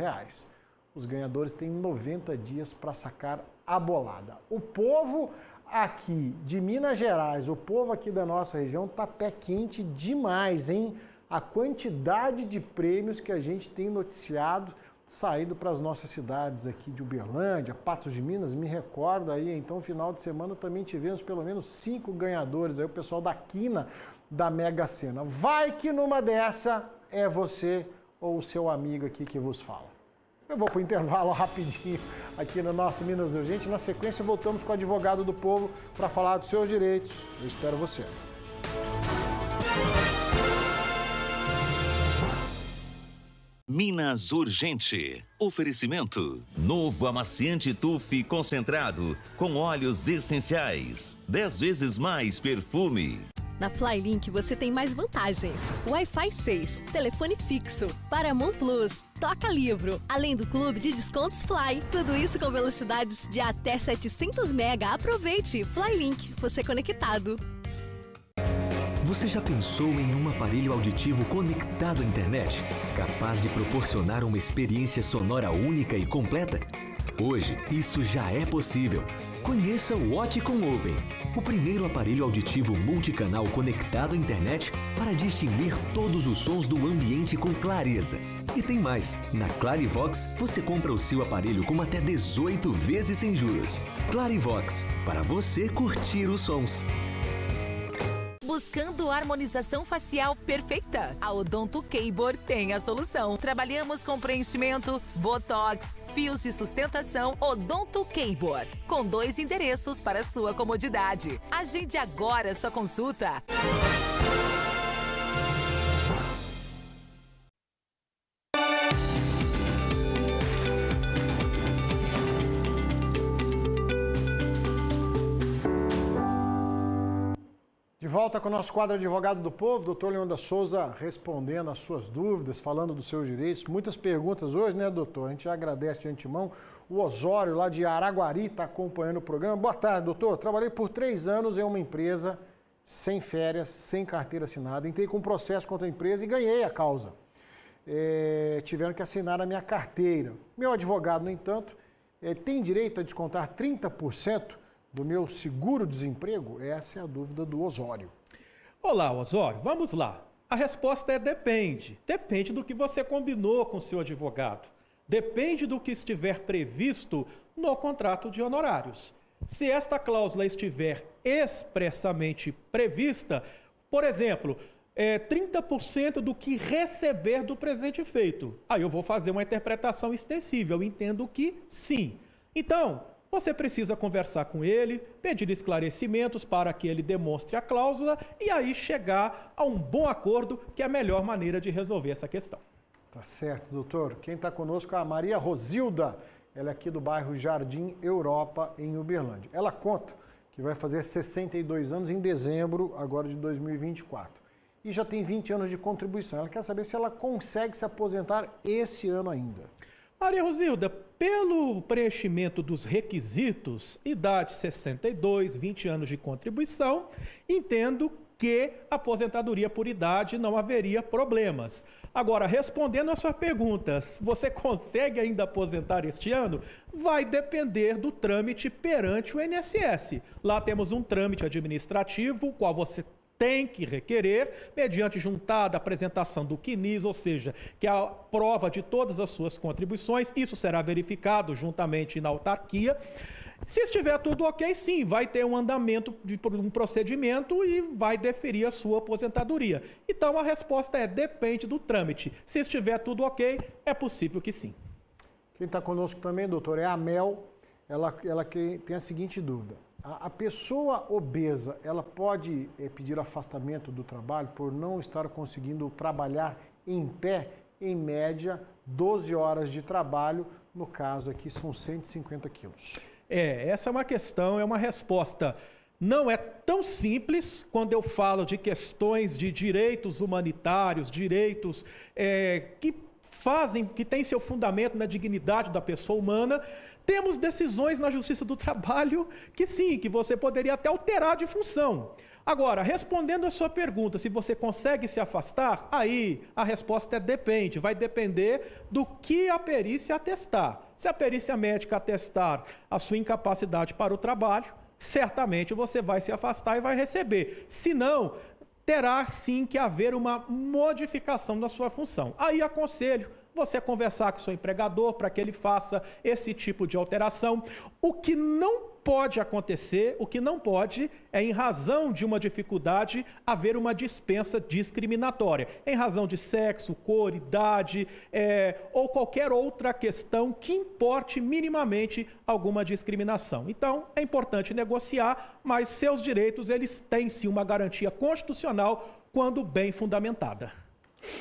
Os ganhadores têm 90 dias para sacar a bolada. O povo aqui de Minas Gerais, o povo aqui da nossa região tá pé quente demais, hein? A quantidade de prêmios que a gente tem noticiado saído para as nossas cidades aqui de Uberlândia, Patos de Minas, me recordo aí, então final de semana também tivemos pelo menos 5 ganhadores, aí o pessoal da quina da Mega Sena. Vai que numa dessa é você ou o seu amigo aqui que vos fala. Eu vou para o intervalo rapidinho aqui no nosso Minas Urgente. Na sequência, voltamos com o advogado do povo para falar dos seus direitos. Eu espero você. Minas Urgente. Oferecimento. Novo amaciante Tufi concentrado com óleos essenciais. 10 vezes mais perfume. Na Flylink você tem mais vantagens. Wi-Fi 6, telefone fixo, Paramount Plus, toca livro, além do clube de descontos Fly. Tudo isso com velocidades de até 700 MB. Aproveite! Flylink, você conectado. Você já pensou em um aparelho auditivo conectado à internet? Capaz de proporcionar uma experiência sonora única e completa? Hoje, isso já é possível. Conheça o Oticon Open, o primeiro aparelho auditivo multicanal conectado à internet para distinguir todos os sons do ambiente com clareza. E tem mais, na Clarivox você compra o seu aparelho com até 18 vezes sem juros. Clarivox, para você curtir os sons. Buscando harmonização facial perfeita? A Odonto Keibor tem a solução. Trabalhamos com preenchimento, botox, fios de sustentação. Odonto Keibor, com 2 endereços para sua comodidade. Agende agora sua consulta. De volta com o nosso quadro Advogado do Povo, doutor Leandro Souza respondendo às suas dúvidas, falando dos seus direitos. Muitas perguntas hoje, né, doutor? A gente já agradece de antemão. O Osório, lá de Araguari, está acompanhando o programa. Boa tarde, doutor. Trabalhei por 3 anos em uma empresa, sem férias, sem carteira assinada. Entrei com um processo contra a empresa e ganhei a causa. Tiveram que assinar a minha carteira. Meu advogado, no entanto, tem direito a descontar 30% do meu seguro-desemprego? Essa é a dúvida do Osório. Olá, Osório, vamos lá. A resposta é depende. Depende do que você combinou com o seu advogado. Depende do que estiver previsto no contrato de honorários. Se esta cláusula estiver expressamente prevista, por exemplo, 30% do que receber do presente feito. Aí eu vou fazer uma interpretação extensível. Eu entendo que sim. Então, você precisa conversar com ele, pedir esclarecimentos para que ele demonstre a cláusula e aí chegar a um bom acordo, que é a melhor maneira de resolver essa questão. Tá certo, doutor. Quem está conosco é a Maria Rosilda. Ela é aqui do bairro Jardim Europa, em Uberlândia. Ela conta que vai fazer 62 anos em dezembro, agora de 2024. E já tem 20 anos de contribuição. Ela quer saber se ela consegue se aposentar esse ano ainda. Maria Rosilda, pelo preenchimento dos requisitos, idade 62, 20 anos de contribuição, entendo que a aposentadoria por idade não haveria problemas. Agora, respondendo a sua pergunta, você consegue ainda aposentar este ano? Vai depender do trâmite perante o INSS. Lá temos um trâmite administrativo, o qual você tem que requerer, mediante juntada apresentação do CNIS, ou seja, que é a prova de todas as suas contribuições. Isso será verificado juntamente na autarquia. Se estiver tudo ok, sim, vai ter um andamento de um procedimento e vai deferir a sua aposentadoria. Então, a resposta é depende do trâmite. Se estiver tudo ok, é possível que sim. Quem está conosco também, doutor, é a Mel. Ela tem a seguinte dúvida. A pessoa obesa, ela pode pedir afastamento do trabalho por não estar conseguindo trabalhar em pé, em média, 12 horas de trabalho, no caso aqui são 150 quilos. Essa é uma questão, é uma resposta. Não é tão simples quando eu falo de questões de direitos humanitários, direitos que têm seu fundamento na dignidade da pessoa humana. Temos decisões na Justiça do Trabalho que sim, que você poderia até alterar de função. Agora, respondendo a sua pergunta, se você consegue se afastar, aí a resposta é depende, vai depender do que a perícia atestar. Se a perícia médica atestar a sua incapacidade para o trabalho, certamente você vai se afastar e vai receber. Se não, terá sim que haver uma modificação da sua função. Aí aconselho você conversar com o seu empregador para que ele faça esse tipo de alteração. O que não pode acontecer, o que não pode é, em razão de uma dificuldade, haver uma dispensa discriminatória, em razão de sexo, cor, idade, ou qualquer outra questão que importe minimamente alguma discriminação. Então, é importante negociar, mas seus direitos, eles têm sim uma garantia constitucional quando bem fundamentada.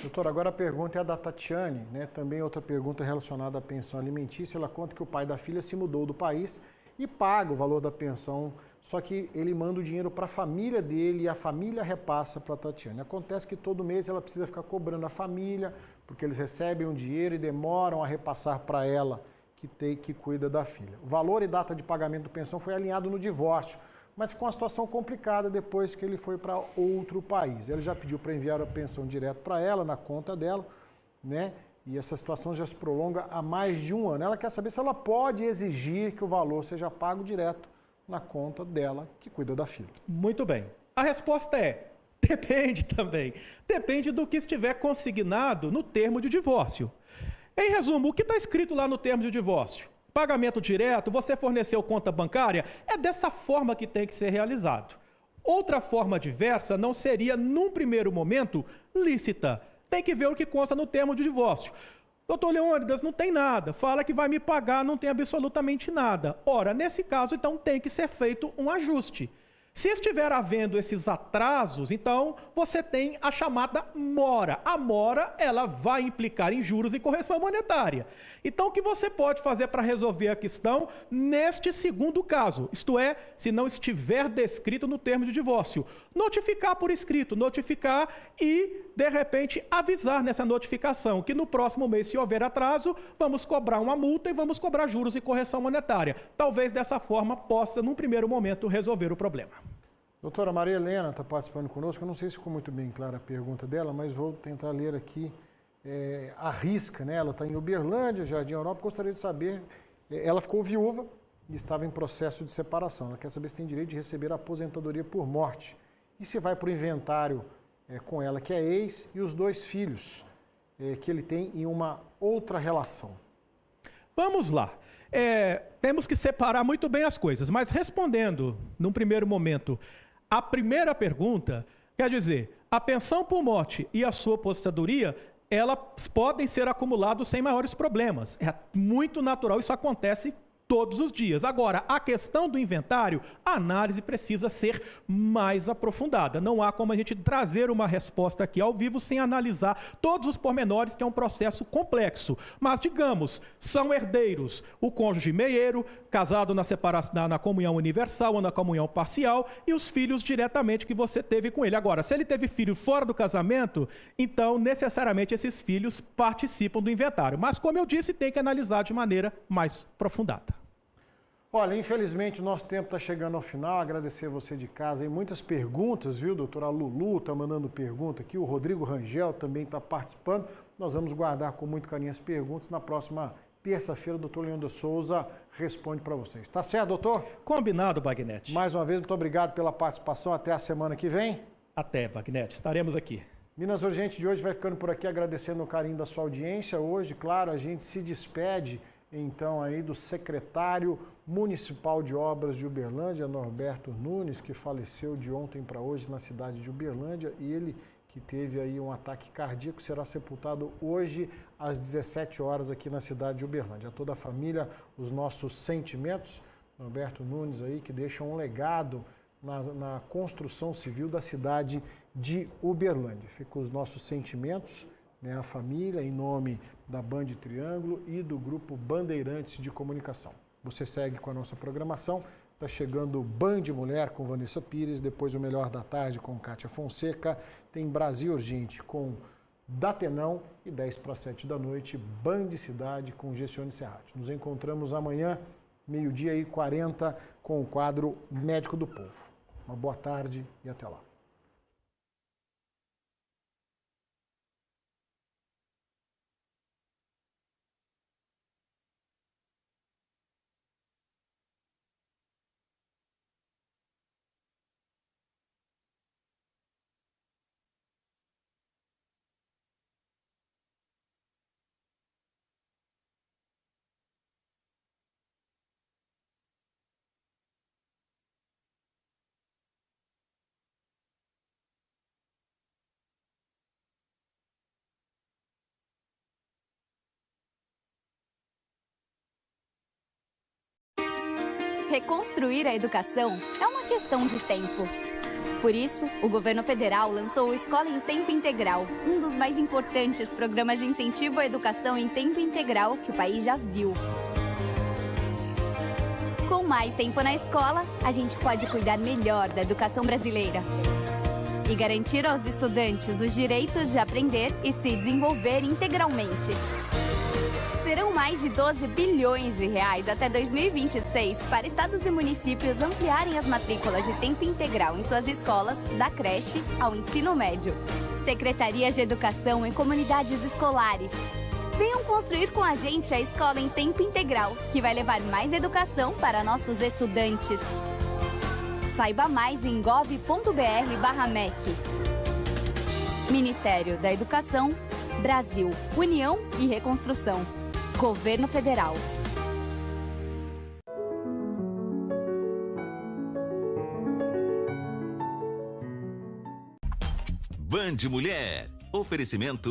Doutor, agora a pergunta é a da Tatiane, né? Também outra pergunta relacionada à pensão alimentícia. Ela conta que o pai da filha se mudou do país e paga o valor da pensão, só que ele manda o dinheiro para a família dele e a família repassa para a Tatiane. Acontece que todo mês ela precisa ficar cobrando a família, porque eles recebem um dinheiro e demoram a repassar para ela, que cuida da filha. O valor e data de pagamento da pensão foi alinhado no divórcio, mas ficou uma situação complicada depois que ele foi para outro país. Ele já pediu para enviar a pensão direto para ela, na conta dela, né? E essa situação já se prolonga há mais de um ano. Ela quer saber se ela pode exigir que o valor seja pago direto na conta dela, que cuida da filha. Muito bem. A resposta é: depende também. Depende do que estiver consignado no termo de divórcio. Em resumo, o que está escrito lá no termo de divórcio? Pagamento direto, você forneceu conta bancária, é dessa forma que tem que ser realizado. Outra forma diversa não seria, num primeiro momento, lícita. Tem que ver o que consta no termo de divórcio. Doutor Leônidas, não tem nada. Fala que vai me pagar, não tem absolutamente nada. Ora, nesse caso, então, tem que ser feito um ajuste. Se estiver havendo esses atrasos, então você tem a chamada mora. A mora, ela vai implicar em juros e correção monetária. Então, o que você pode fazer para resolver a questão neste segundo caso? Isto é, se não estiver descrito no termo de divórcio. Notificar por escrito, notificar e, de repente, avisar nessa notificação que no próximo mês, se houver atraso, vamos cobrar uma multa e vamos cobrar juros e correção monetária. Talvez dessa forma possa, num primeiro momento, resolver o problema. Doutora Maria Helena está participando conosco. Eu não sei se ficou muito bem clara a pergunta dela, mas vou tentar ler aqui a risca, né? Ela está em Uberlândia, Jardim Europa. Gostaria de saber, ela ficou viúva e estava em processo de separação. Ela quer saber se tem direito de receber a aposentadoria por morte. E se vai para o inventário com ela, que é ex, e os 2 filhos que ele tem em uma outra relação. Vamos lá. Temos que separar muito bem as coisas, mas respondendo, num primeiro momento, a primeira pergunta, quer dizer, a pensão por morte e a sua aposentadoria, elas podem ser acumulados sem maiores problemas. É muito natural, isso acontece todos os dias. Agora, a questão do inventário, a análise precisa ser mais aprofundada. Não há como a gente trazer uma resposta aqui ao vivo sem analisar todos os pormenores, que é um processo complexo. Mas, digamos, são herdeiros o cônjuge meieiro, casado na separação, na comunhão universal ou na comunhão parcial, e os filhos diretamente que você teve com ele. Agora, se ele teve filho fora do casamento, então, necessariamente, esses filhos participam do inventário. Mas, como eu disse, tem que analisar de maneira mais aprofundada. Olha, infelizmente o nosso tempo está chegando ao final. Agradecer a você de casa. Aí muitas perguntas, viu, doutora Lulu está mandando pergunta aqui, o Rodrigo Rangel também está participando. Nós vamos guardar com muito carinho as perguntas. Na próxima terça-feira, o doutor Leandro Souza responde para vocês. Tá certo, doutor? Combinado, Bagnete. Mais uma vez, muito obrigado pela participação. Até a semana que vem. Até, Bagnete. Estaremos aqui. Minas Urgente de hoje vai ficando por aqui, agradecendo o carinho da sua audiência. Hoje, claro, a gente se despede, então, aí do secretário municipal de obras de Uberlândia, Norberto Nunes, que faleceu de ontem para hoje na cidade de Uberlândia, e ele que teve aí um ataque cardíaco, será sepultado hoje às 17 horas aqui na cidade de Uberlândia. A toda a família, os nossos sentimentos, Norberto Nunes aí, que deixa um legado na construção civil da cidade de Uberlândia. Ficam os nossos sentimentos, né, a família, em nome da Band Triângulo e do Grupo Bandeirantes de Comunicação. Você segue com a nossa programação, está chegando Band Mulher com Vanessa Pires, depois o Melhor da Tarde com Kátia Fonseca, tem Brasil Urgente com Datenão e 10 para 7 da noite, Band Cidade com Gessione Serrati. Nos encontramos amanhã, 12h40, com o quadro Médico do Povo. Uma boa tarde e até lá. Reconstruir a educação é uma questão de tempo. Por isso, o governo federal lançou o Escola em Tempo Integral, um dos mais importantes programas de incentivo à educação em tempo integral que o país já viu. Com mais tempo na escola, a gente pode cuidar melhor da educação brasileira e garantir aos estudantes os direitos de aprender e se desenvolver integralmente. Serão mais de 12 bilhões de reais até 2026 para estados e municípios ampliarem as matrículas de tempo integral em suas escolas, da creche ao ensino médio. Secretarias de Educação em comunidades escolares. Venham construir com a gente a escola em tempo integral, que vai levar mais educação para nossos estudantes. Saiba mais em gov.br/MEC. Ministério da Educação, Brasil, União e Reconstrução. Governo Federal. Band Mulher. Oferecimento